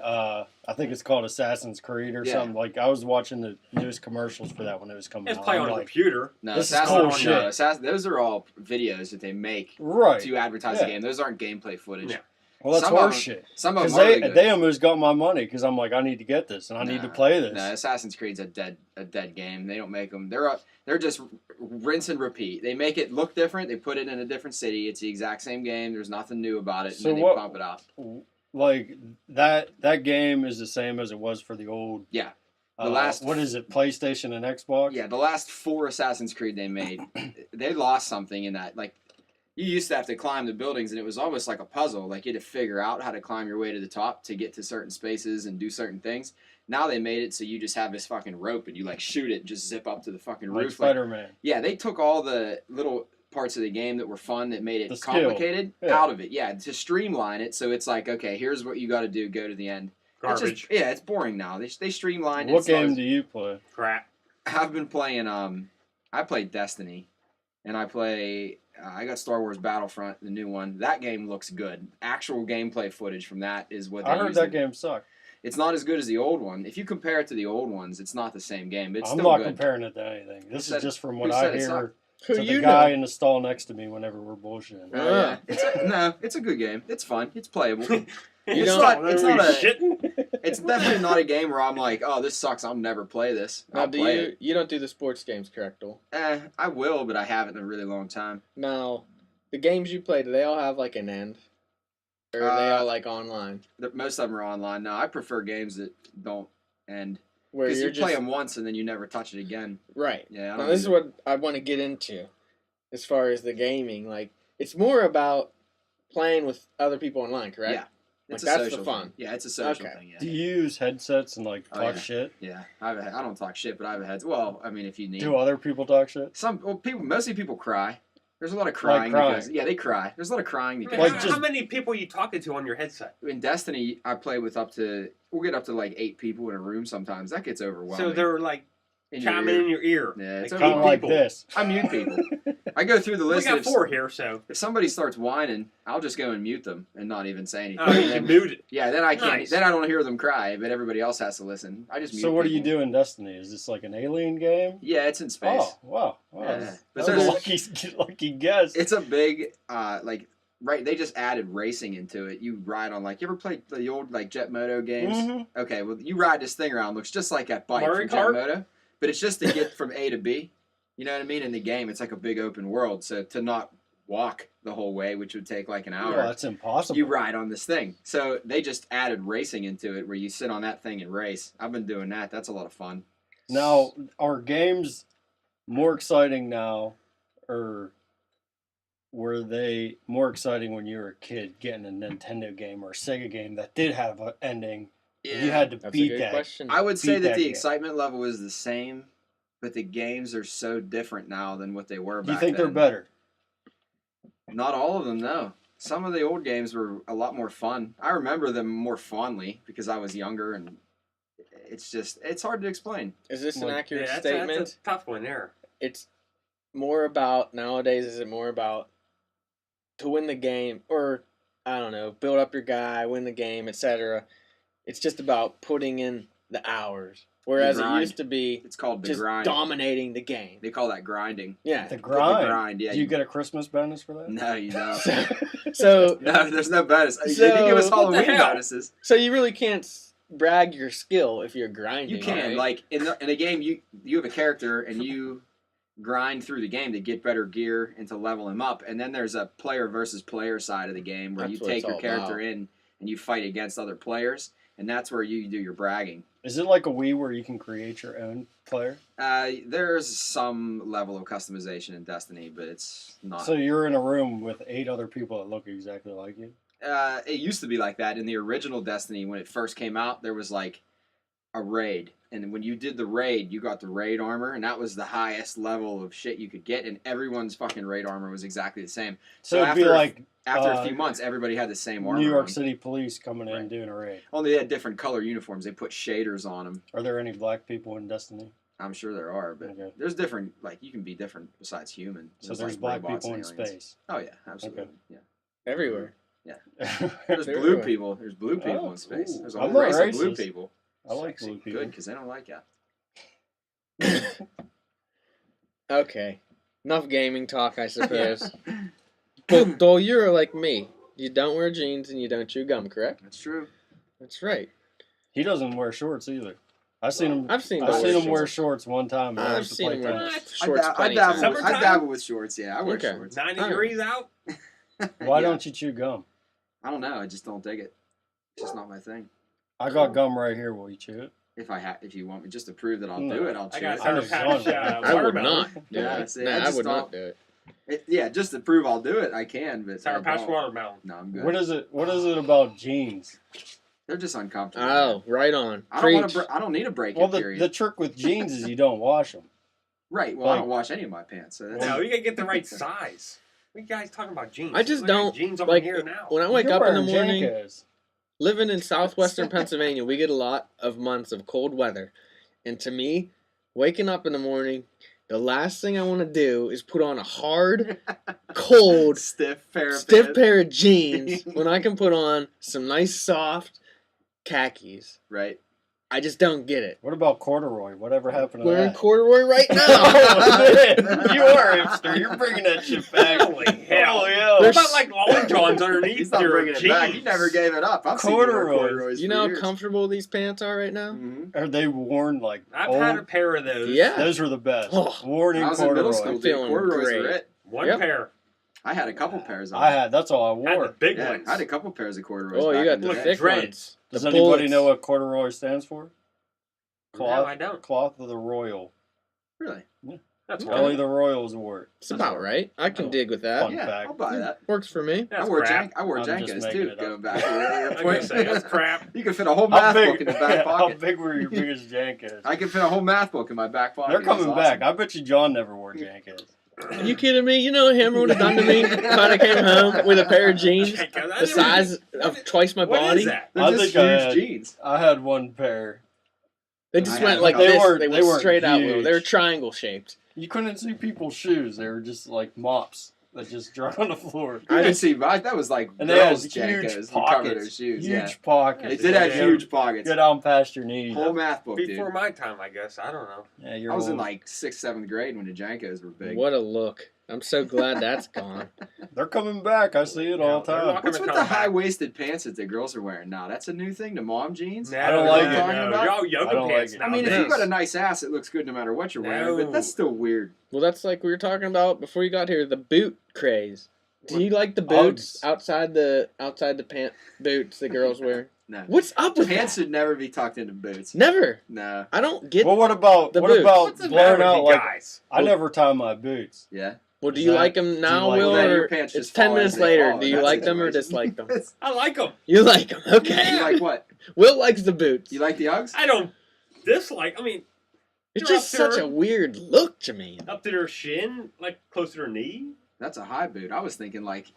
I think it's called Assassin's Creed or
Yeah.
something. Like I was watching the newest commercials for that when it was coming
It's
out.
play
I'm
on a
like,
computer.
No,
This is
Assassin,
cool shit.
Assassin, those are all videos that they make
right.
to advertise
Yeah.
the game. Those aren't gameplay footage.
Yeah.
Well, that's
Some of them-
horseshit.
Some of
Because
them are really
they
good.
almost got my money because I'm like, I need to get this and I need to play this.
No, Assassin's Creed's a dead game. They don't make them. They're just rinse and repeat. They make it look different. They put it in a different city. It's the exact same game. There's nothing new about it. And
So
then they
what-
pump it out.
Like that game is the same as it was for the old.
Yeah. The last-
what is it? PlayStation and Xbox.
Yeah, the last 4 Assassin's Creed they made, they lost something in that. Like, you used to have to climb the buildings, and it was almost like a puzzle. Like, you had to figure out how to climb your way to the top to get to certain spaces and do certain things. Now they made it so you just have this fucking rope, and you, like, shoot it and just zip up to the fucking
Like
roof. Like,
Spider-Man.
yeah, they took all the little parts of the game that were fun that made
The
it
skill.
complicated
Yeah.
out of it. Yeah, to streamline it so it's like, okay, here's what you got to do, go to the end. It's
Garbage.
just, yeah, it's boring now. They streamlined it.
What
It's not
game
as-
do you play?
Crap.
I've been playing. I played Destiny, and I play. I got Star Wars Battlefront, the new one. That game looks good. Actual gameplay footage from that is what they
I heard
used
that
in-
game sucked.
It's not as good as the old one. If you compare it to the old ones, it's not the same game. But it's
I'm
still
not
good.
comparing it to anything. This
said-
is just from
who
what
said
I
it
hear
sucked?
Who
to the
you
guy
know?
in the stall next to me whenever we're bullshitting.
Oh, yeah. It's a good game. It's fun. It's playable.
You
It's
don't-
not. It's not a.
shitting.
It's definitely not a game where I'm like, oh, this sucks. I'll never play this.
Now,
I'll
do
play
you
it.
you don't do the sports games, correct, Joel?
I will, but I haven't in a really long time.
Now, the games you play, do they all have like an end? Or are they all like online?
Most of them are online now. I prefer games that don't end.
Where
Because
you're
you
just
play them once and then you never touch it again.
right.
Yeah, I
Now
don't
this is
do
what I want to get into, as far as the gaming. Like, it's more about playing with other people online, correct?
Yeah. It's
Like,
a
that's the
social
fun.
thing. Yeah, it's a social
Okay.
thing. Yeah,
Do you use headsets and like
Oh,
talk
yeah.
shit?
yeah. I don't talk shit, but I have a head. Well, I mean, if you need.
Do other people talk shit?
Mostly people cry. There's a lot of crying.
crying.
Because, yeah, they cry. There's a lot of crying because
Like,
how,
just-
how many people are you talking to on your headset?
in Destiny, I play with we'll get up to like 8 people in a room sometimes. That gets overwhelming.
So they're like
in your
chiming
ear.
in your ear.
Yeah, it's
Like
Kind of
eight
like
people.
this.
I mute people. I go through the
We
list.
got
If,
4 here, so
if somebody starts whining, I'll just go and mute them and not even say anything.
oh, you
And
can
then-
mute it.
Yeah, then I can't.
Nice.
Then I don't hear them cry, but everybody else has to listen. I just mute
So what do you
people.
do in Destiny? Is this like an alien game?
Yeah, it's in space.
Oh, wow.
Yeah.
That's
But
a
there's-
lucky guess.
It's a big right. They just added racing into it. You ride on you ever played the old Jet Moto games?
Mhm.
Okay, well you ride this thing around. Looks just like that bike
Mario
from Jet
Kart?
Moto, but it's just to get from A to B. You know what I mean? In the game, it's like a big open world. So to not walk the whole way, which would take like an hour.
Well, that's impossible.
You ride on this thing. So they just added racing into it where you sit on that thing and race. I've been doing that. That's a lot of fun.
Now, are games more exciting now, or were they more exciting when you were a kid getting a Nintendo game or a Sega game that did have an ending? And you had to
That's a
beat
good
that.
question.
I would say
beat
that
that
the
game.
excitement level is the same, but the games are so different now than what they were
Do
back
you think
then.
they're better?
Not all of them, no. Some of the old games were a lot more fun. I remember them more fondly because I was younger, and it's hard to explain.
Is this an
Well,
accurate
Yeah,
statement?
that's a tough one there.
It's more about nowadays. Is it more about to win the game, or I don't know, build up your guy, win the game, etc. It's just about putting in the hours, whereas it
grind.
used to be
It's called the
just
grind.
dominating the game.
They call that grinding.
Yeah.
The
The
grind.
grind, yeah.
Do you get a Christmas bonus for that?
No, you don't.
So
No, there's no bonus. You
So-
can give us
What the
Halloween
hell?
bonuses.
so you really can't brag your skill if you're grinding.
You can
right?
like in a game you have a character and you grind through the game to get better gear and to level him up, and then there's a player versus player side of the game where
That's
you
what
take
it's
your
all
character
about.
in and you fight against other players, and that's where you do your bragging.
Is it like a Wii where you can create your own player?
There's some level of customization in Destiny, but it's not.
So you're in a room with 8 other people that look exactly like you?
It used to be like that in the original Destiny when it first came out. There was like a raid. And when you did the raid, you got the raid armor, and that was the highest level of shit you could get, and everyone's fucking raid armor was exactly the same.
So it'd be like
After a few months, everybody had the same armor.
New York
on.
City police coming in
Right.
and doing a raid.
Only they had different color uniforms. They put shaders on them.
Are there any black people in Destiny?
I'm sure there are, but
Okay.
there's different. Like you can be different besides human.
So there's
like
black
robots
people in
and aliens.
space.
Oh yeah, absolutely.
Okay.
Yeah.
Everywhere.
There's
They're
blue
everywhere.
people. There's blue people
Oh,
in space.
ooh.
There's a
I'm
whole
not
race of blue
racist.
people.
I like blue people.
Good, because they don't like you.
Okay. Enough gaming talk, I suppose. But Dole, you're like me. You don't wear jeans and you don't chew gum, correct?
That's true.
That's right.
He doesn't wear shorts either. I've seen him.
I've seen
I've
Dole
seen
wear
him wear
shorts.
shorts one time. When I
I've
used to
seen
play
him wear
tennis.
shorts
I
plenty
dabble,
of
Summertime?
times.
I dabble with shorts. Yeah, I wear
Okay.
shorts.
90
Alright.
degrees out.
Why
Yeah.
don't you chew gum?
I don't know. I just don't dig it. It's just not my thing.
I got gum right here. Will you chew it?
If you want me just to prove that I'll
No.
do it, I'll
I
chew
got
it.
Sour
just
Patch
done.
I would
watermelon.
not do
Yeah,
it.
see,
No,
I
I
just
would not
don't-
do it.
Yeah, just to prove I'll do it, I can. But
Sour
I
Patch
don't.
watermelon.
No, I'm good.
What is it? What is it about jeans?
They're just uncomfortable.
Oh, right on.
I don't want
Preach.
to. I don't need a break-in
Well,
period.
the trick with jeans is you don't wash them.
Right. Well, I
like-
don't wash any of my pants, so that's
No, you gotta get the right size. What are you guys talking about jeans?
I just
Look at
don't,
jeans over
like,
here now.
when I wake
You're
up in the
wearing
morning,
JNCOs.
living in southwestern Pennsylvania, we get a lot of months of cold weather. And to me, waking up in the morning, the last thing I want to do is put on a hard, cold,
stiff pair of
stiff
pants.
pair of jeans when I can put on some nice soft khakis.
Right.
I just don't get it.
What about corduroy? Whatever happened to
Wearing
that?
corduroy right now.
Oh, man. You are a hipster. You're bringing that shit back.
Holy hell.
Oh, yeah.
What about like long johns underneath
He's not
your
bringing it
jeans?
back. He never gave it up. I've seen you wear
Corduroys.
corduroys
You
for
know how
years.
comfortable these pants are right now?
Mhm.
Are they worn like
I've
old?
had a pair of those.
Yeah.
Those were the best.
Oh.
Worn in
I was in middle
corduroy.
school, dude.
Feeling
Corduroys
great.
were it.
One
Yep.
pair.
I had a couple pairs of
I
them.
had. That's all I
Had the
wore.
big
Yeah,
ones.
I had a couple pairs of corduroys.
Oh, you
back
got
in
the
the
Like
thick
dreads.
ones.
Does
The
anybody
bullets.
know what corduroy stands for?
No, I don't.
Cloth of the Royal.
Really?
That's
Okay.
wrong.
Only the Royals wore it.
It's about right. I can
Oh,
dig with that.
fun.
Yeah,
fact.
I'll buy that.
Works for me.
That's
I wore
crap.
I wore
I'm just
Jankos
making
too.
it up.
Going back to your
I was gonna say,
point.
that's crap.
You could fit a whole math book in the back
How
pocket.
big were your biggest Jankos?
I could fit a whole math book in my back pocket.
They're
It was
coming
awesome.
back. I bet you John never wore Jankos.
Are you kidding me? You know what Hammer would have done to me if I came home with a pair of jeans the size of twice my
What
body?
is that?
They're
I
just
think I
huge
had-
jeans.
I had one pair.
They just
I
went
had-
like
they
this.
weren't-
They
they
went
weren't
straight out little. They were
huge.
triangle shaped.
You couldn't see people's shoes. They were just like mops that just dry on the floor.
I didn't see. That was like
And they had
girls'
huge
Jankos to cover their
pockets.
shoes.
Huge
Yeah,
pockets.
they did have
Yeah.
huge pockets.
Get down past your knees.
Whole math book, dude.
Before my time, I guess. I don't know.
Yeah, you're
I was in
old.
like 6th, 7th grade when the Jankos were big.
What a look. I'm so glad that's gone.
They're coming back. I see it all the
they're
time.
not
What's
gonna
with the
come back.
high-waisted pants that the girls are wearing now? That's a new thing, the mom jeans.
No,
I don't like
no,
it.
no.
About?
Y'all yoga
I don't
pants
like it.
I mean, if
nowadays.
you got a nice ass, it looks good no matter what you're wearing. But
No.
that's still weird.
Well, that's like we were talking about before you got here, the boot craze. Do you like the boots
Uggs.
outside the pant boots the girls wear?
No,
What's up with
pants
that?
should never be tucked into boots.
Never.
No.
I don't get.
Well, what about
The
what
boots.
about
What's the matter
blowing
with
out
you
like?
guys?
I never tie my boots.
Yeah.
Well, do
Is
you
that-
like them now,
like
Will,
that? Your
or
pants
it's
just
10
fall
minutes
as they
later?
fall
Do
in
you
that
like them or
situation.
dislike them?
I like them.
You like them, okay.
You like what?
Will likes the boots.
You like the Uggs?
I don't dislike. I mean,
It's
You're
just
up there.
such a weird look to me.
up to their shin, like close to their knee.
That's a high boot. I was thinking like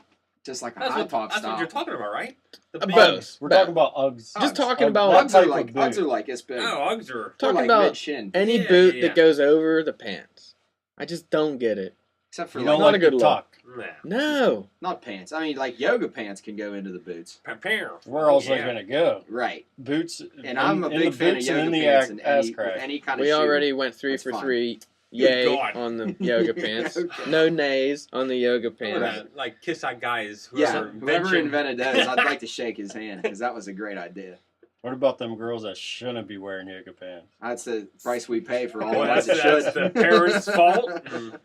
just like a
That's
high
what,
top
that's
style.
what you're talking about, right? The big-
Both.
We're talking about Uggs.
Just
Uggs.
talking
Uggs.
about
That
Uggs
type
are like
of boot.
this big.
Oh, Uggs are.
talking
like
about
mid shin.
any
Yeah,
boot
yeah.
that goes over the pants. I just don't get it.
Except for
You
like
don't
not a
like
good
the
look.
tuck.
Nah.
No.
not pants. I mean like yoga pants can go into the boots.
Prepare.
Where else are
Yeah.
they gonna go?
Right.
Boots.
And I'm a
in
big
the
fan of
boots
yoga
and in the
pants and
ass
any,
crack.
any kind of
We
shoe.
already went 3
That's
for
fine.
3.
Good
Yay
God.
on the yoga pants.
Okay.
No nays on the yoga
I'm
pants.
gonna, like kiss that guys.
Yeah, whoever
invention.
invented those, I'd like to shake his hand because that was a great idea.
What about them girls that shouldn't be wearing yoga pants?
That's the price we pay for all
Well,
of us
that's,
that
that's
should.
the parents' fault. Mm.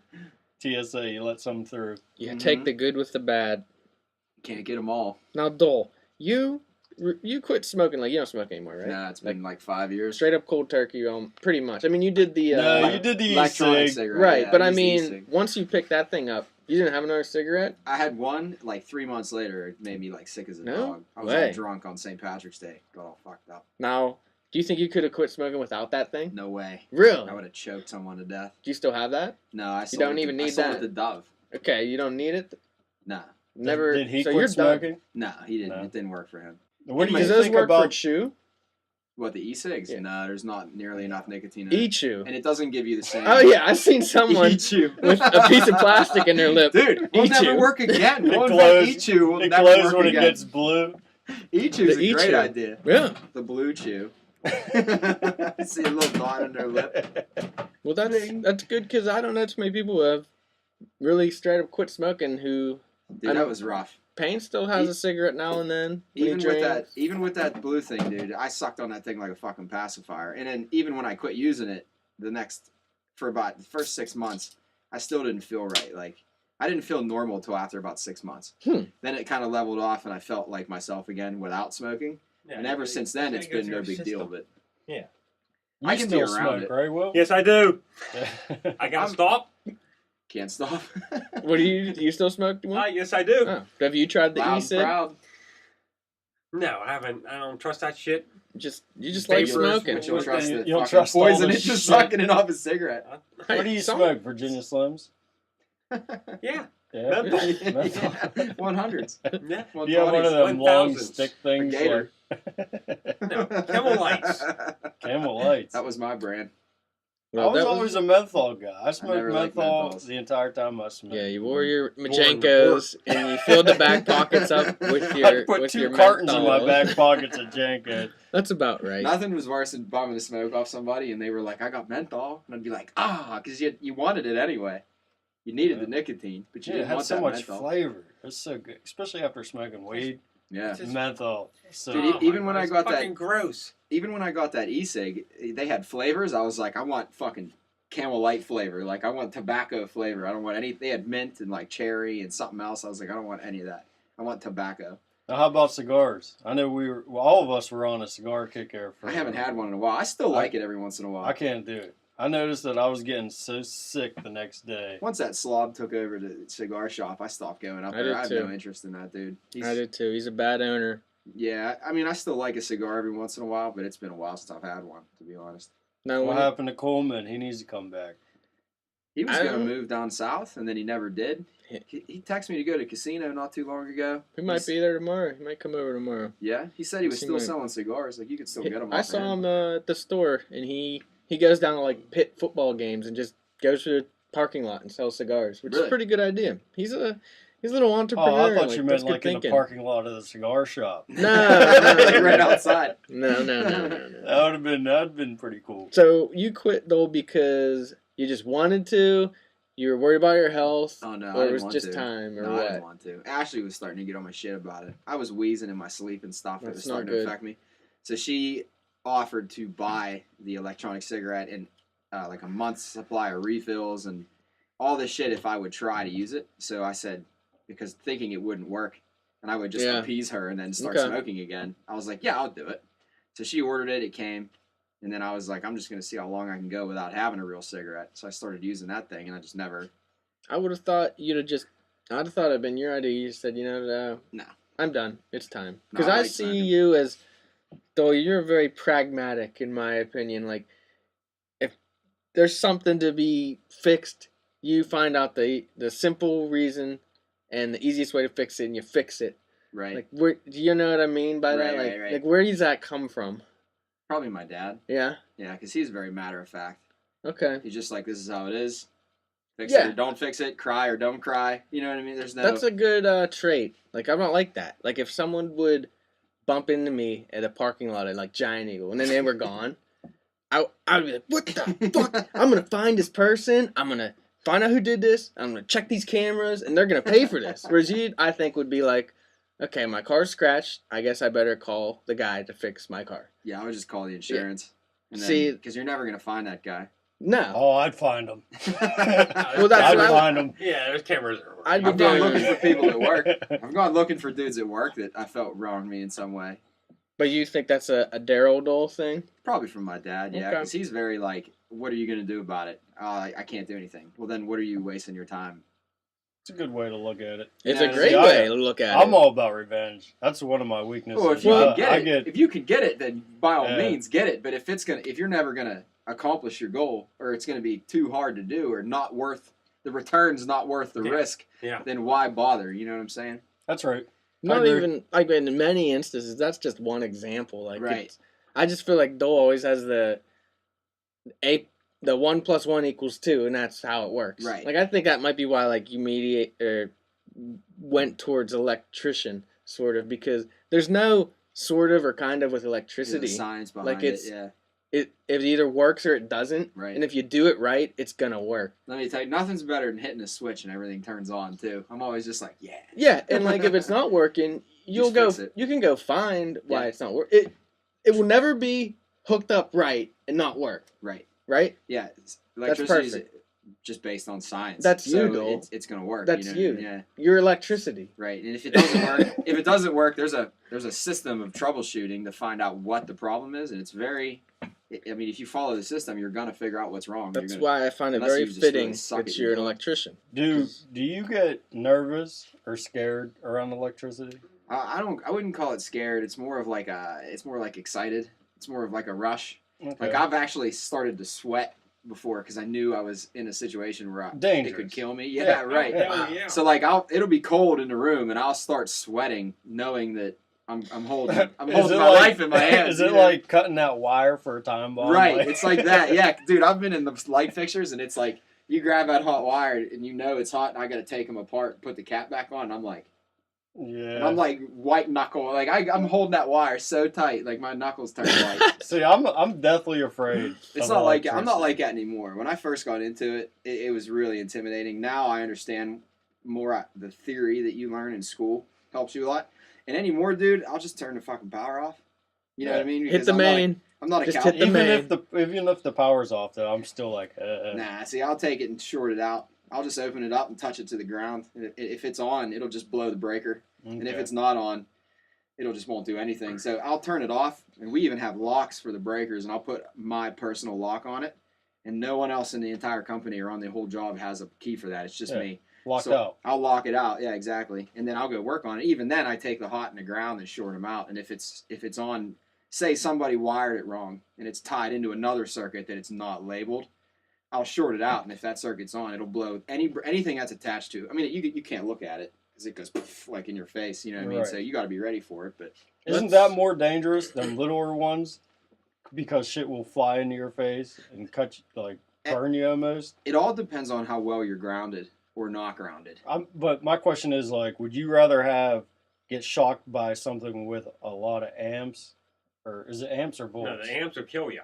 TSA, you let some through.
You
Mhm.
take the good with the bad.
Can't get them all.
Now, Dole, you quit smoking, like you don't smoke anymore, right?
Nah, it's been like 5 years.
Straight up cold turkey, pretty much. I mean, you did the
No,
Like
you did the
electronic
e-cig.
cigarette.
right,
yeah,
but I
used the
mean,
e-cig.
once you picked that thing up, you didn't have another cigarette.
I had one like 3 months later. It made me like sick as a
No
dog. I was
way.
all drunk on St. Patrick's Day. Got all fucked up.
Now, Do you think you could have quit smoking without that thing?
No way.
Really?
I would have choked someone to death.
Do you still have that?
No, I sold
don't
it
even
to, I
need
sold
that.
it to Dove.
Okay, you don't need it.
No,
Never.
Did he
so
quit
you're
smoking?
done.
no, he didn't.
No.
It didn't work for him.
What do you
Does those
think
work for
about?
chew?
What, the e-cigs?
Yeah.
No, there's not nearly enough nicotine in it.
E-chew.
And it doesn't give you the same.
Oh yeah, I've seen someone
E-chew.
with a piece of plastic in their lip.
Dude, we'll never
E-chew.
work again.
It
We'll
glows-
invent E-chew. Will
It
never
glows
work
when
again.
it gets blue.
E-chew's
The
a great
E-chew.
idea.
Yeah.
The blue chew. See a little dot on their lip.
Well, that's good because I don't know too many people who have really straight up quit smoking who.
Dude, that was rough.
Payne still has a cigarette now and then. when he
Even with
drinks.
that blue thing, dude, I sucked on that thing like a fucking pacifier. And then even when I quit using it, for about the first 6 months, I still didn't feel right. Like I didn't feel normal till after about 6 months. Then it kind of leveled off, and I felt like myself again without smoking.
Yeah,
And ever since then, it's been no big deal. But
You
I can be
still
around
smoke,
it.
right, Will?
Yes, I do. I gotta
I'm-
stop.
can't stop.
What do you still smoke one?
Yes, I do.
Oh. Have you tried the
Loud,
e-cig?
proud.
No, I haven't. I don't trust that shit.
You just like
Vapors,
smoking.
But you'll trust
You
the
don't
fucking
trust all
poison
the
it's just
shit.
sucking it off a cigarette.
Hey,
What do you
some-
smoke? Virginia Slims?
Yeah,
Yeah.
Menthol.
Menthol.
100s.
yeah.
Do you have one of
120s.
them long
1000s.
stick things?
Gator.
No, Camel Lights.
Camel Lights.
That was my brand.
I
Well,
was
that
always a menthol guy. I smoked
never liked
menthol
menthols.
the entire time I smoked.
Yeah, you wore your
Boring
Majenkos and you filled the back pockets up with
I
your
put
with
2
your
cartons in my
menthol.
back pockets of Jenko.
That's about right.
Nothing was worse than bumming the smoke off somebody and they were like, I got menthol. And I'd be like, because you wanted it anyway. You needed the nicotine, but you
Yeah, it
didn't
had
want
so
that
much
menthol.
flavor. It's so good, especially after smoking weed.
Yeah.
Just-
Menthol. So
Dude, even when I
it's
got that-
fucking gross.
Even when I got that e-cig, they had flavors. I was like, I want fucking Camel Light flavor. Like, I want tobacco flavor. I don't want any. They had mint and like cherry and something else. I was like, I don't want any of that. I want tobacco.
now, how about cigars? I know all of us were on a cigar kick there. For
I haven't had one in a while. I still like it every once in a while.
I can't do it. I noticed that I was getting so sick the next day.
Once that slob took over the cigar shop, I stopped going up
I
there.
did
I have
too.
no interest in that dude.
I did too. He's a bad owner.
Yeah, I mean, I still like a cigar every once in a while, but it's been a while since I've had one, to be honest.
No,
What
when
happened to Coleman? He needs to come back.
He was
I
going to
don't-
move down south, and then he never did. He texted me to go to a casino not too long ago.
he might be there tomorrow. He might come over tomorrow.
Yeah, he said he was
He
still
might.
selling cigars. Like, you could still get them.
I saw him at the store, and he goes down to like pit football games and just goes to the parking lot and sells cigars, which is
Really?
a pretty good idea. He's a little
Oh,
entrepreneur.
I thought you meant
that's good
like in the
thinking.
parking lot of the cigar shop.
No, no,
right
no.
outside.
No.
That'd been pretty cool.
So you quit though because you just wanted to. You were worried about your health,
Oh no, I
or
didn't
it was
want
just
to.
time, or
No, I
what?
didn't want to. Ashley was starting to get on my shit about it. I was wheezing in my sleep and stuff. It
That's
was
not
starting
good.
to affect me. So she offered to buy the electronic cigarette and like a month's supply of refills and all this shit if I would try to use it. So I said, because thinking it wouldn't work and I would just
Yeah.
appease her and then start
Okay.
smoking again, I was like, yeah, I'll do it. So she ordered it. It came. And then I was like, I'm just going to see how long I can go without having a real cigarette. So I started using that thing and I just never.
I would have thought you'd have just. I'd have thought it'd been your idea. You just said,
No.
I'm done. It's time.
No,
Because
I
I
like
see
smoking.
you as, though you're very pragmatic in my opinion. Like, if there's something to be fixed, you find out the simple reason and the easiest way to fix it, and you fix it.
Right.
Like, where do you know what I mean by that?
Right,
Like,
right.
like where does that come from?
Probably my dad.
Yeah.
Yeah, because he's very matter of fact.
Okay.
He's just like, this is how it is. Fix
Yeah.
it or don't fix it. Cry or don't cry. You know what I mean? There's no.
That's a good trait. Like, I'm not like that. Like, if someone would bump into me at a parking lot at, like, Giant Eagle, and then they were gone, I would be like, what the fuck? I'm going to find this person. I'm going to find out who did this. I'm going to check these cameras, and they're going to pay for this. Whereas you, I think, would be like, okay, my car's scratched. I guess I better call the guy to fix my car.
Yeah, I would just call the insurance. And
See-
because you're never going to find that guy.
No.
Oh, I'd find them.
Well, that's
I'd
what I-
find them.
Yeah, there's cameras everywhere.
I'd be
I've gone
doing-
looking for people at work. I've gone looking for dudes at work that I felt wronged me in some way.
But you think that's a Daryl Dole thing?
Probably from my dad, yeah.
Okay.
Because he's very like, what are you going to do about it? I can't do anything. Well, then what are you wasting your time
It's a good way to look at it.
It's
Yeah,
a great
see,
way to look at
I'm
it.
all about revenge. That's one of my weaknesses.
Well, if you
Well,
can get it, if you can get it, then by all means get it. But if you're never gonna accomplish your goal, or it's gonna be too hard to do, or not worth the return's not worth the risk, then why bother? You know what I'm saying?
That's right.
Not even like in many instances. That's just one example. Like, I just feel like Dole always has the 1 + 1 = 2, and that's how it works.
Right.
Like, I think that might be why like you went towards electrician sort of, because there's no sort of or kind of with electricity.
There's science behind
like it's,
it. Yeah.
It either works or it doesn't.
Right.
And if you do it right, it's gonna work.
Let me tell you, nothing's better than hitting a switch and everything turns on too. I'm always just like, yeah.
Yeah, and like if it's not working, you can go find why it's not working. It will never be hooked up right and not work.
Right.
Right?
Yeah.
That's
Electricity is
perfect.
just based on science.
That's
so
you, Dole.
It's gonna work.
That's
you.
you.
Know? Yeah.
Your electricity.
Right. And if it doesn't work, there's a system of troubleshooting to find out what the problem is, and it's very. I mean, if you follow the system, you're gonna figure out what's wrong.
That's why I find it very fitting that you're an electrician.
Do you get nervous or scared around electricity?
I wouldn't call it scared. It's more like excited. It's more of like a rush.
Okay.
Like I've actually started to sweat before because I knew I was in a situation where it could kill me. Yeah, right.
Yeah.
So like it'll be cold in the room and I'll start sweating, knowing that I'm holding my life in my hands.
Is it like cutting that wire for a time bomb?
Right.
Like...
It's like that. Yeah, dude. I've been in the light fixtures and it's like you grab that hot wire and you know it's hot and I got to take them apart and put the cap back on. And I'm like.
Yeah.
And I'm like white knuckle, like I'm holding that wire so tight, like my knuckles turn white.
See, I'm deathly afraid.
It's not like I'm not like that anymore. When I first got into it, it was really intimidating. Now I understand more the theory that you learn in school helps you a lot. And anymore, dude, I'll just turn the fucking power off. You know what I mean?
Hit the main.
I'm not a
just
cow.
hit the main.
Even if the power's off, though, I'm still like.
Nah, see, I'll take it and short it out. I'll just open it up and touch it to the ground. If it's on, it'll just blow the breaker. Okay. And if it's not on, it'll just won't do anything. So I'll turn it off, and we even have locks for the breakers, and I'll put my personal lock on it. And no one else in the entire company or on the whole job has a key for that. It's just me.
Locked out.
I'll lock it out. Yeah, exactly. And then I'll go work on it. Even then, I take the hot in the ground and short them out. And if it's on, say somebody wired it wrong, and it's tied into another circuit that it's not labeled, I'll short it out, and if that circuit's on, it'll blow anything that's attached to. I mean, you can't look at it because it goes poof, like in your face. You know what I mean? Right. So you got to be ready for it. But
isn't that more dangerous than littler ones? Because shit will fly into your face and cut you, like burn you almost.
It all depends on how well you're grounded or not grounded.
But my question is like, would you rather get shocked by something with a lot of amps, or is it amps or volts?
No, the amps will kill you.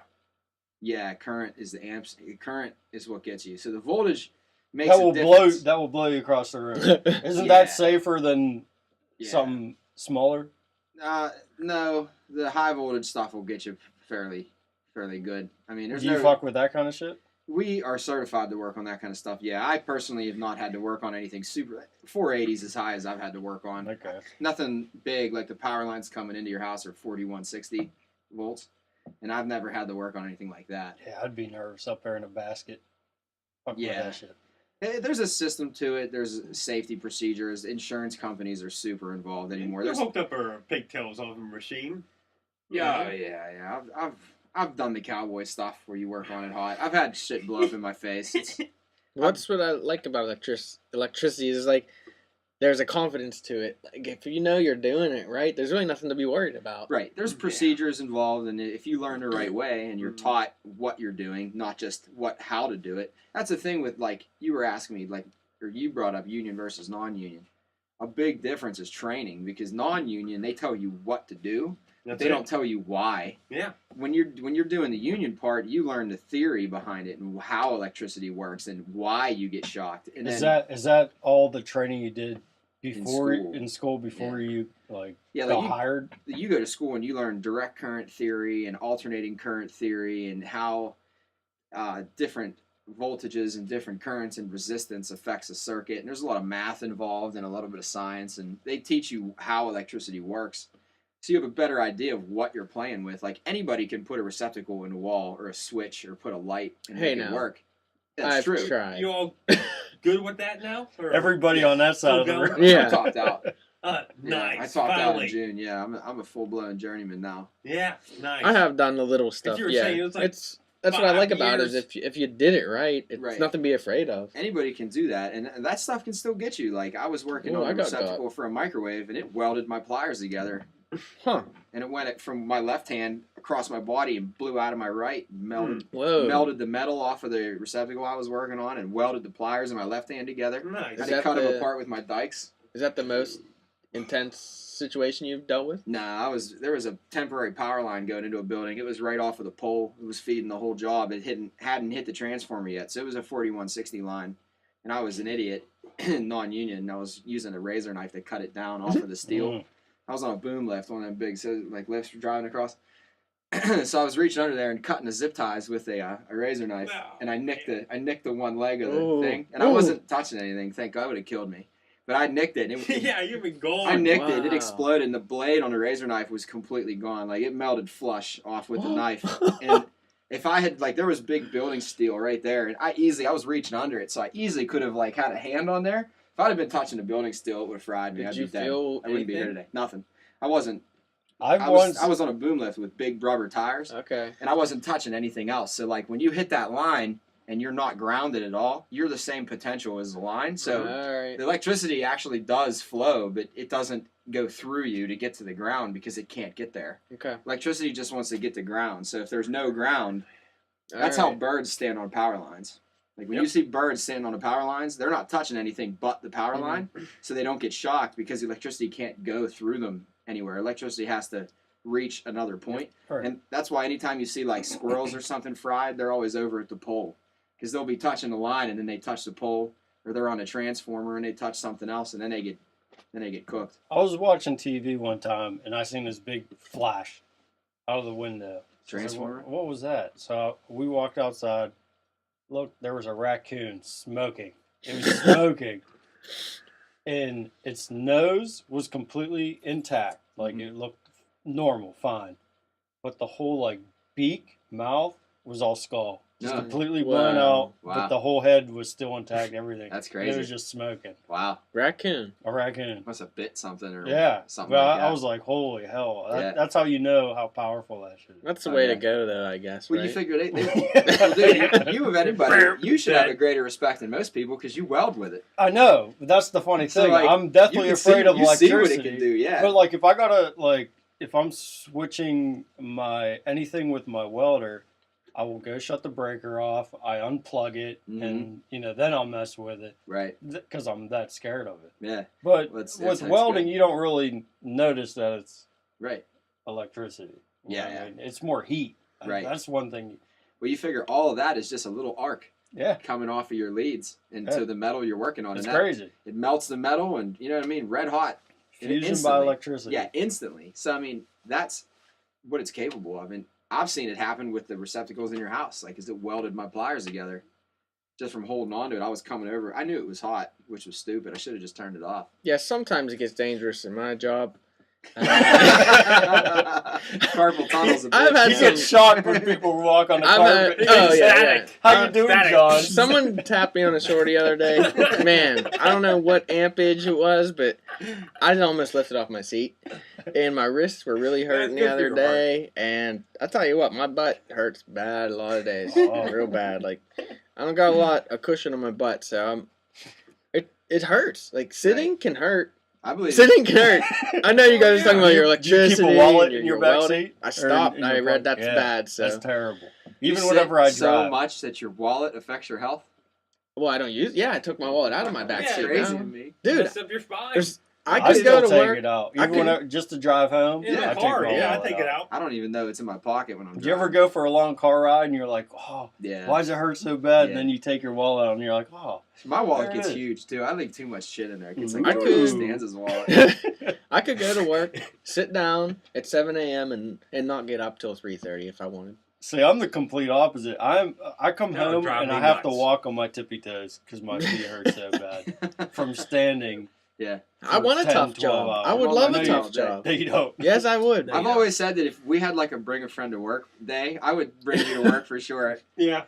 Yeah, current is the amps. Current is what gets you. So the voltage makes a difference.
That will blow you across the room. Isn't that safer than something smaller?
No, the high voltage stuff will get you fairly good. I mean,
Do you fuck with that kind of shit?
We are certified to work on that kind of stuff. Yeah, I personally have not had to work on anything super. 480s as high as I've had to work on.
Okay.
Nothing big like the power lines coming into your house are 4160 volts. And I've never had to work on anything like that.
Yeah, I'd be nervous up there in a basket. Fuck with that shit.
There's a system to it. There's safety procedures. Insurance companies are super involved anymore.
You hooked up our pigtails on a machine.
Yeah. I've done the cowboy stuff where you work on it hot. I've had shit blow up in my face.
That's what I like about electricity is like there's a confidence to it. Like if you know you're doing it right, there's really nothing to be worried about.
Right. There's procedures involved, and if you learn the right way and you're taught what you're doing, not just how to do it. That's the thing with like you were asking me or you brought up union versus non-union. A big difference is training because non-union they tell you what to do. They don't tell you why.
Yeah.
When you're doing the union part, you learn the theory behind it and how electricity works and why you get shocked. And
is that all the training you did before in school before you got hired?
You go to school and you learn direct current theory and alternating current theory and how different voltages and different currents and resistance affects a circuit. And there's a lot of math involved and a little bit of science, and they teach you how electricity works. So you have a better idea of what you're playing with. Like anybody can put a receptacle in a wall or a switch or put a light and make it work. That's true.
Tried.
good with that now? Or,
Everybody on that side of the
Still
room.
going?
Yeah.
I topped out.
Nice.
Yeah, I topped out
finally.
in June. Yeah, I'm a full blown journeyman now.
Yeah, nice.
I have done the little stuff.
you were
Yeah,
saying it was like
that's what I
5
like about it is
years.
if you did it right, it's
Right.
nothing to be afraid of.
Anybody can do that, and that stuff can still get you. Like I was working
Ooh,
on
I
a
got
receptacle for a microwave, and it welded my pliers together,
Huh?
and it went from my left hand across my body and blew out of my right, and
Whoa.
melted the metal off of the receptacle I was working on, and welded the pliers in my left hand together.
Nice.
I
Is
had
that
to cut them
the-
apart with my dikes.
Is that the most intense situation you've dealt with?
Nah, there was a temporary power line going into a building. It was right off of the pole. It was feeding the whole job. It hadn't hit the transformer yet, so it was a 4160 line. And I was an idiot, non-union. And I was using a razor knife to cut it down off of the steel. I was on a boom lift, one of them big lifts driving across. So I was reaching under there and cutting the zip ties with a razor knife, and I nicked the one leg of the
Ooh.
thing, and I wasn't touching anything. Thank God, it would have killed me. But I nicked it. And
Yeah, you've been gone.
I nicked it. It
Wow.
exploded, and the blade on the razor knife was completely gone. Like it melted flush off with the knife. And if I had there was big building steel right there, and I was reaching under it, so I easily could have had a hand on there. If I'd have been touching the building steel, it would have fried me.
Did
I'd
you
be dead.
feel
I wouldn't be here
anything?
today. Nothing. I wasn't.
I
I
once
was on a boom lift with big rubber tires,
Okay.
and I wasn't touching anything else. So when you hit that line and you're not grounded at all, you're the same potential as the line. So
all right.
the electricity actually does flow, but it doesn't go through you to get to the ground because it can't get there.
Okay.
Electricity just wants to get to ground. So if there's no ground,
All
that's how
right.
birds stand on power lines. Like when
Yep.
you see birds standing on the power lines, they're not touching anything but the power
Mm-hmm.
line, so they don't get shocked because the electricity can't go through them anywhere. Electricity has to reach another point.
Right.
And that's why anytime you see squirrels or something fried, they're always over at the pole because they'll be touching the line and then they touch the pole, or they're on a transformer and they touch something else and then they get cooked.
I was watching TV one time and I seen this big flash out of the window. So I was like,
Transformer?
what was that? So we walked outside. Look, there was a raccoon smoking. It was smoking. And its nose was completely intact. It looked normal, fine. But the whole beak, mouth was all skull. Just
No.
completely blown out.
Wow.
But the whole head was still intact, everything.
That's
It
crazy.
was just smoking.
Wow.
Raccoon.
A raccoon.
Must have bit something or
Yeah.
something
Well,
like that.
I was like, holy hell.
Yeah.
That's how you know how powerful that shit is.
That's the
Oh,
way
yeah.
to go, though. I guess.
Well,
right?
you figure well, dude, you of anybody, you should have a greater respect than most people because you weld with it.
I know. But that's the funny
So,
thing. I'm
You
definitely
can
afraid
see,
of
you see what
electricity.
it can do, yeah.
But if I gotta if I'm switching anything with my welder, I will go shut the breaker off. I unplug it, and then I'll mess with it
Right.
because I'm that scared of it.
Yeah.
But
That's
with welding,
good.
you don't really notice that it's
Right.
electricity. You
Yeah,
know what I
yeah.
mean? It's more heat.
Right.
That's one thing.
Well, you figure all of that is just a little arc
Yeah,
coming off of your leads into
Yeah.
the metal you're working on.
it's
and that,
crazy.
it melts the metal and, you know what I mean, red hot.
Fusion by
instantly.
electricity.
Yeah, instantly. So, I mean, that's what it's capable of. And I've seen it happen with the receptacles in your house. As it welded my pliers together just from holding on to it. I was coming over. I knew it was hot, which was stupid. I should have just turned it off.
Yeah, sometimes it gets dangerous in my job.
Carpal tunnel's a bitch.
I've had
You
some-
get shocked when people walk on the
I've had-
carpet.
oh, yeah,
Static.
How you doing,
Static.
John?
Someone tapped me on the shoulder the other day. Man, I don't know what ampage it was, but I almost lifted off my seat. And my wrists were really hurting
That's
the
good for
other
your heart.
day. And I tell you what, my butt hurts bad a lot of days.
Oh.
Real bad. I don't got a lot of cushion on my butt, so it hurts. Sitting can hurt.
I believe
Sitting can hurt. I know you guys are talking about your
Do you
electricity.
keep a wallet
and
in your
your
back
welding.
seat?
I stopped.
in
I
your
read
pocket?
that's
Yeah,
bad. So
That's terrible.
you
Even
sit
whenever I
so
drive.
much that your wallet affects your health.
well, I don't use. Yeah, I took my wallet out of my back
Yeah,
seat.
Crazy
now.
to me.
Dude,
Mess up your spine.
there's. I
I
could go
still
to
take
work.
it out.
I
Even
could-
whenever, just to drive home.
in
Yeah,
the
I take
car,
my
yeah, I
wallet
take it out.
I don't even know it's in my pocket when I'm
Do you ever
driving.
go for a long car ride and you're like, oh,
Yeah.
why does it hurt so bad?
Yeah.
And then you take your wallet out and you're like, oh.
My wallet
There it
gets
is.
huge too. I leave too much shit in there. It gets
I
like
could-
George Costanza's wallet.
I could go to work, sit down at 7 a.m. and not get up till 3:30 if I wanted.
See, I'm the complete opposite. I come
That would
home
drive
and
me
I have to
nuts.
walk on my tippy toes because my feet hurt so bad from standing.
Yeah.
I want a
10,
tough
12
job.
hours.
I would
Well,
love
I
a
know
tough
you-
job.
You don't.
Yes, I would.
I've always said that if we had a bring a friend to work day, I would bring you to work for sure.
Yeah.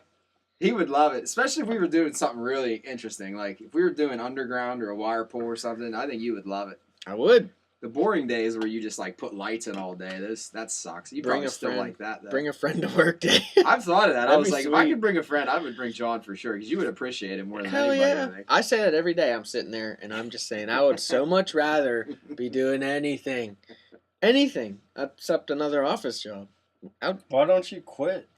He would love it, especially if we were doing something really interesting. Like if we were doing underground or a wire pull or something, I think you would love it.
I would.
The boring days where you just like put lights in all day, that sucks. You probably still like that though.
Bring a friend to work day.
I've thought of that. I
That'd
was
be
like, if
sweet.
I could bring a friend, I would bring John for sure because you would appreciate it more than
Hell
anybody.
yeah.
I think.
I say that every day. I'm sitting there and I'm just saying I would so much rather be doing anything except another office job.
Why don't you quit?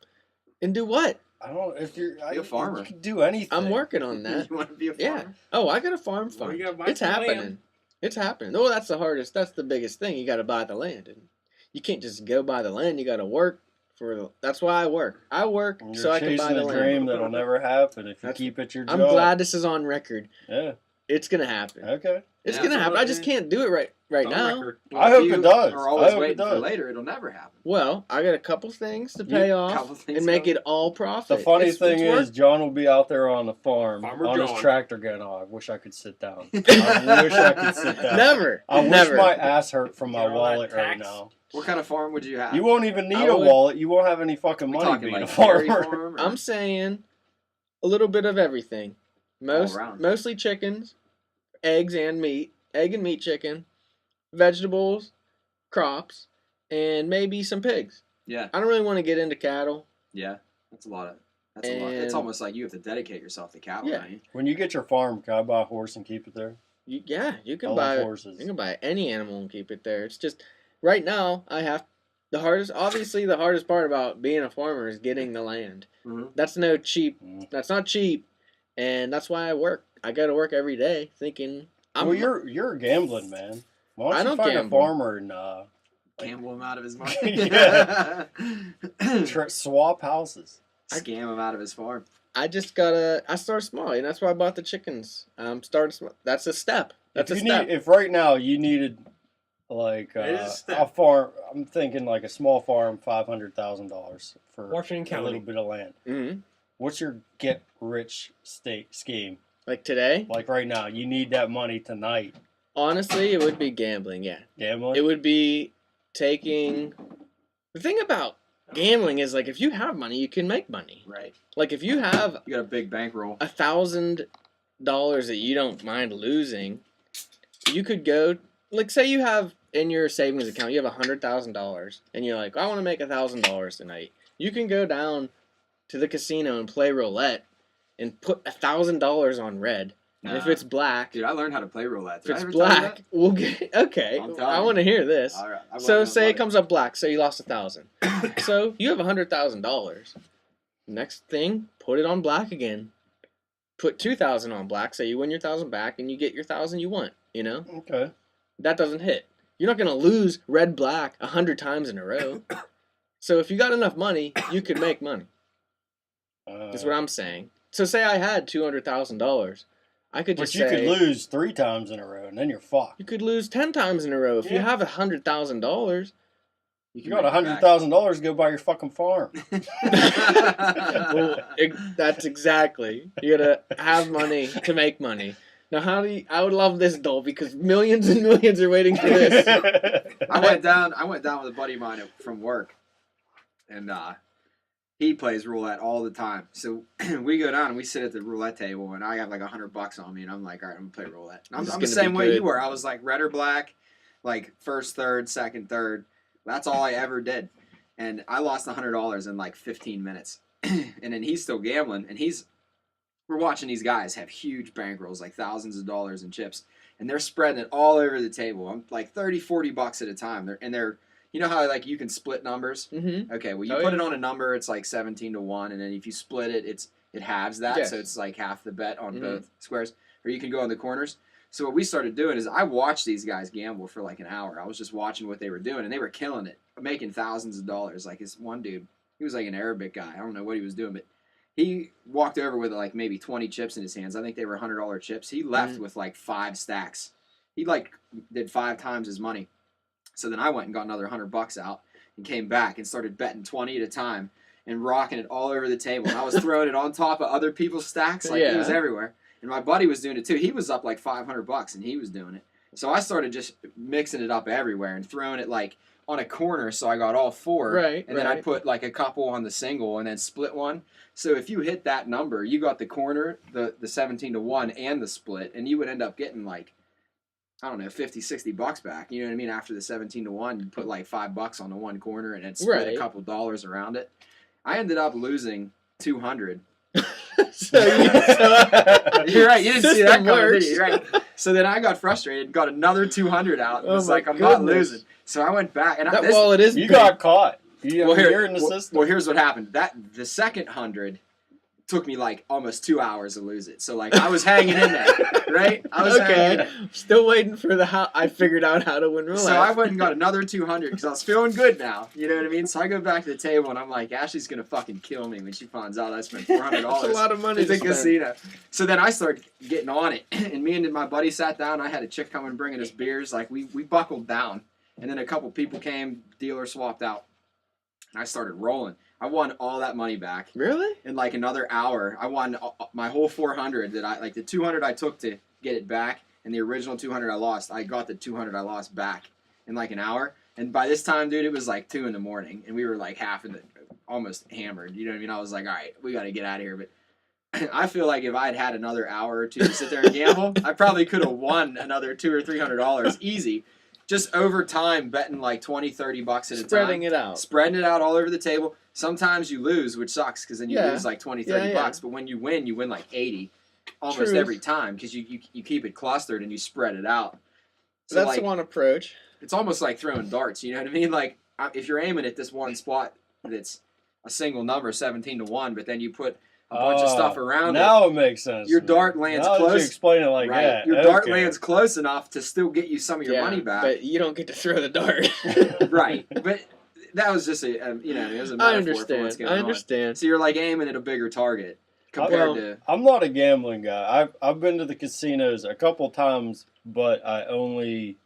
And do what?
I don't. If you're
Be a farmer.
you can do anything.
I'm working on that.
You want to be a
Yeah.
farmer?
Oh, I got a farm
Well,
fund.
you gotta buy
It's
some
happening.
land.
It's happening. Oh, that's the hardest. That's the biggest thing. You got to buy the land, and you can't just go buy the land. You got to work for. That's why I work. I work
You're
so I can buy
chasing
the
a
land.
dream that'll never happen if you
That's-
keep at your job.
I'm glad this is on record.
Yeah.
It's gonna happen.
Okay.
It's
Yeah,
gonna
so
happen. I just can't do it right
On
now.
record.
I
if
hope
you
it does.
Are
I
always
hope it
waiting for
does.
later. It'll never happen.
Well, I got a couple things to pay off
couple things
and make
coming.
it all profit.
The funny
It's
thing
work.
is, John will be out there on the farm
Farmer
on his
John.
tractor going, "Oh, I wish I could sit down. I wish I could sit down.
Never.
I wish
Never.
my ass hurt from my
Get all that
wallet right
tax.
now."
What kind of farm would you have?
You won't even need
I
a
would-
wallet. You won't have any fucking
We
money
talking
being
like
a
dairy
farmer.
farm? Or?
I'm saying a little bit of everything.
around.
Mostly chickens, eggs and meat, egg and meat chicken, vegetables, crops, and maybe some pigs.
Yeah,
I don't really want to get into cattle.
yeah. That's a lot. That's a lot. It's
And-
almost like you have to dedicate yourself to cattle.
Yeah.
Don't you?
When you get your farm, can I buy a horse and keep it there?
You
I
can
love
buy
horses.
you can buy any animal and keep it there. It's just right now I have the hardest part about being a farmer is getting the land.
Mhm.
That's no cheap.
Mm.
That's not cheap, and that's why I work. I go to work every day thinking I'm.
Well, you're a gambling man. Why don't
I
you
don't
find
gamble.
a farmer and
Gamble him out of his money.
Yeah. swap houses?
Scam him out of his farm.
I start small, and that's why I bought the chickens. Start small. That's a step. That's a step.
If right now you needed like
It is a
a
step.
farm, I'm thinking like a small farm, $500,000 for
Washington
a
County.
little bit of land.
hmm
What's your get rich scheme?
Like today,
Like right now, you need that money tonight.
honestly, it would be gambling. Yeah,
Gambling.
it would be taking. The thing about gambling is like if you have money, you can make money.
Right.
Like if you have
You got a big bankroll.
$1,000 that you don't mind losing, you could go. Like say you have in your savings account, you have $100,000, and you're like, I want to make $1,000 tonight. You can go down to the casino and play roulette, and put $1,000 on red. And if
Nah.
it's black,
Dude, I learned how to play roulette.
if
Did I
it's
ever tell you
black, we'll get okay.
I'm telling
I
you.
want to hear this.
that? All right, I
So
wasn't
say it
about
comes up black. So you lost 1,000. So you have $100,000. Next thing, put it on black again. Put 2,000 on black. So you win your 1,000 back, and you get your 1,000 you want. You know
Okay.
that doesn't hit. You're not gonna lose red black 100 times in a row. So if you got enough money, you could make money. That's what I'm saying. So say I had $200,000, I could
But
just
you
say
could lose 3 times in a row, and then you're fucked.
you could lose 10 times in a row. If you
Yeah.
have $100,000,
You
can
got
make it back.
$100,000, go buy your fucking farm.
well, that's exactly. You gotta have money to make money. Now, how do you? I would love this, Dole, because millions and millions are waiting for this.
I went down with a buddy of mine from work, and he plays roulette all the time. So we go down and we sit at the roulette table, and I have like $100 on me, and I'm like, all right, I'm gonna play roulette. And
This is
I'm the
gonna
same
be
way
good.
you were. I was like red or black, like first, third, second, third. That's all I ever did, and I lost $100 in like 15 minutes. And then he's still gambling, and we're watching these guys have huge bankrolls, like thousands of dollars in chips, and they're spreading it all over the table. I'm like $30-$40 at a time. They're you know how like you can split numbers?
Mm-hmm.
Okay, well you
Oh,
put
yeah.
it on a number, it's like 17-1, and then if you split it, it halves that,
Yes.
so it's like half the bet on
Mhm.
both squares. Or you can go on the corners. So what we started doing is I watched these guys gamble for like an hour. I was just watching what they were doing, and they were killing it, making thousands of dollars. Like this one dude, he was like an Arabic guy. I don't know what he was doing, but he walked over with like maybe 20 chips in his hands. I think they were $100 chips. He left
Mhm.
with like 5 stacks. He like did 5 times his money. So then I went and got another $100 out and came back and started betting 20 at a time and rocking it all over the table. And I was throwing it on top of other people's stacks. Like it was
Yeah.
everywhere. And my buddy was doing it too. He was up like $500 and he was doing it. So I started just mixing it up everywhere and throwing it like on a corner, so I got all 4.
Right,
And then I
right.
put like a couple on the single and then split one. So if you hit that number, you got the corner, the 17-1, and the split, and you would end up getting like, I don't know, $50-$60 back. You know what I mean? After the 17-1, you put like $5 on the one corner and then split a couple dollars around it. I ended up losing $200.
So
You're right. You didn't see that coming,
works.
did you? Right. So then I got frustrated, got another $200 out, and
Oh
was
my
like, I'm not
goodness.
losing. So I went back, and
That wallet is
You
big.
got caught. You're in the
well,
system.
well, here's what happened. The second 100 took me like almost 2 hours to lose it. So like I was hanging in there, right? I was hanging in there.
Still waiting for how I figured out how to win roulette.
So I went and got another 200 because I was feeling good now. You know what I mean? So I go back to the table and I'm like, Ashley's gonna fucking kill me when she finds out I spent $400
That's a lot of money
at the
to spend.
casino. So then I started getting on it, and me and my buddy sat down. I had a chick come and bringing us beers. Like we buckled down, and then a couple people came. Dealer swapped out, and I started rolling. I won all that money back.
Really?
In like another hour, I won my whole 400 that I like the 200 I took to get it back, and the original 200 I lost. I got the 200 I lost back in like an hour, and by this time, dude, it was like 2 a.m, and we were like almost hammered. You know what I mean? I was like, all right, we got to get out of here. But I feel like if I had another hour or two to sit there and gamble, I probably could have won another $200 or $300 easy. Just over time, betting like $20-$30 at a time.
Spreading it out.
Spreading it out all over the table. Sometimes you lose, which sucks because then you lose like $20-$30.
Yeah.
But when you win like 80 almost
Truth.
every time because you keep it clustered and you spread it out. So
That's
like,
one approach.
it's almost like throwing darts. You know what I mean? Like if you're aiming at this one spot that's a single number, 17-1, but then you put a bunch of stuff around
now it makes sense.
Your dart lands
now
close.
That you explain it like
right?
that.
Your dart lands close enough to still get you some of your money back.
But you don't get to throw the dart.
Right. But that was just it was a metaphor for what's going
I
on.
understand.
So you're like aiming at a bigger target compared to.
I'm not a gambling guy. I've been to the casinos a couple times, but I only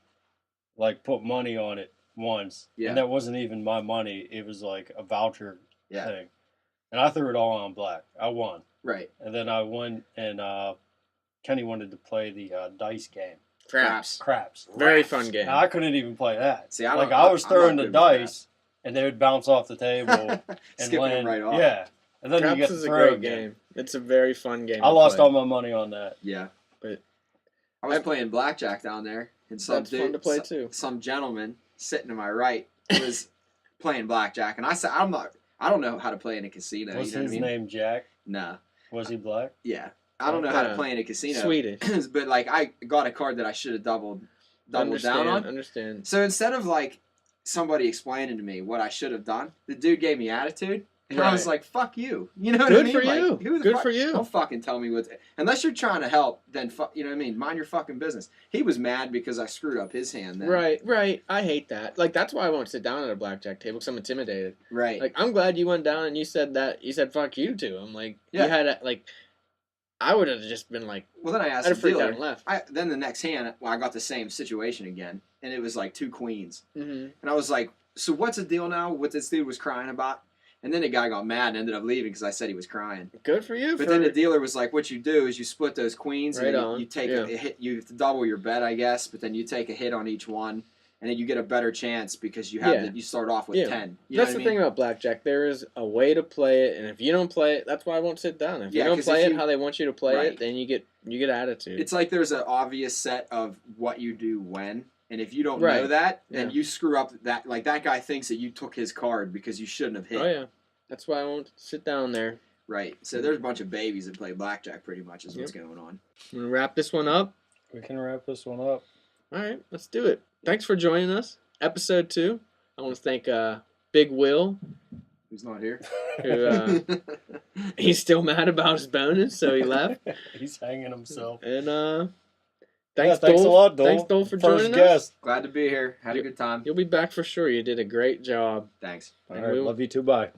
like put money on it once, and that wasn't even my money. It was like a voucher thing, and I threw it all on black. I won.
Right.
And then I went and Kenny wanted to play the dice game.
Craps.
Very
fun game.
Now, I couldn't even play that.
See,
I was throwing the
I'm not good with
dice, and they would bounce off the table and
Skipping
land.
them right off.
Yeah. And then
Craps
you get
is
to
a
throw
great
again.
game. It's a very fun game.
I
to
lost
play.
all my money on that.
Yeah.
But
I was playing blackjack down there, and some
That's fun to play too.
Some gentleman sitting to my right was playing blackjack, and I said, I don't know how to play in a casino.
Was
you know
his
what I mean?
name Jack?
Nah.
Was he black?
Yeah. I don't know how to play in a casino.
Swedish.
But like I got a card that I should have doubled down on.
Understand.
So instead of like somebody explaining to me what I should have done, the dude gave me attitude. And I was like, fuck you. You know what I
Good
mean?
for
Like,
you.
who the
Good
fuck-
for you.
Don't fucking tell me what. Unless you're trying to help, then you know what I mean? Mind your fucking business. He was mad because I screwed up his hand then.
Right. I hate that. Like, that's why I won't sit down at a blackjack table because I'm intimidated.
Right.
Like, I'm glad you went down and you said that. You said fuck you to him. Like,
Yeah.
you had a, like, I would have just been like,
Well, then I asked
I'd
the
have freaked out
dealer.
and left.
Then the next hand, I got the same situation again, and it was like 2 queens.
Mm-hmm.
And I was like, so what's the deal now? What this dude was crying about? And then the guy got mad and ended up leaving because I said he was crying.
Good for you.
But then the dealer was like, what you do is you split those queens
Right
and
on.
you take
Yeah.
a hit. You have to double your bet, I guess, but then you take a hit on each one, and then you get a better chance because you have you start off with 10. You know
That's
what
the
I
thing
mean?
about blackjack. There is a way to play it, and if you don't play it, that's why I won't sit down. If you don't
'cause
play
if
it how they want you to play
Right.
it, then you get attitude.
It's like there's an obvious set of what you do when, and if you don't
Right.
know that, then
Yeah.
you screw up that. Like that guy thinks that you took his card because you shouldn't have hit.
Oh yeah, that's why I won't sit down there.
Right. So there's a bunch of babies that play blackjack. Pretty much is what's
Yep.
going on.
I'm gonna wrap this one up.
We can wrap this one up.
All right, let's do it. Thanks for joining us. Episode 2. I want to thank Big Will,
Who's not here?
who he's still mad about his bonus, so he left.
He's hanging himself.
And thanks,
thanks
Dole.
a lot, Dole.
Thanks, Dole, for
First
joining us.
guest.
Glad to be here. Had a good time.
You'll be back for sure. You did a great job.
Thanks.
All
And
right,
we will-
love you too. Bye.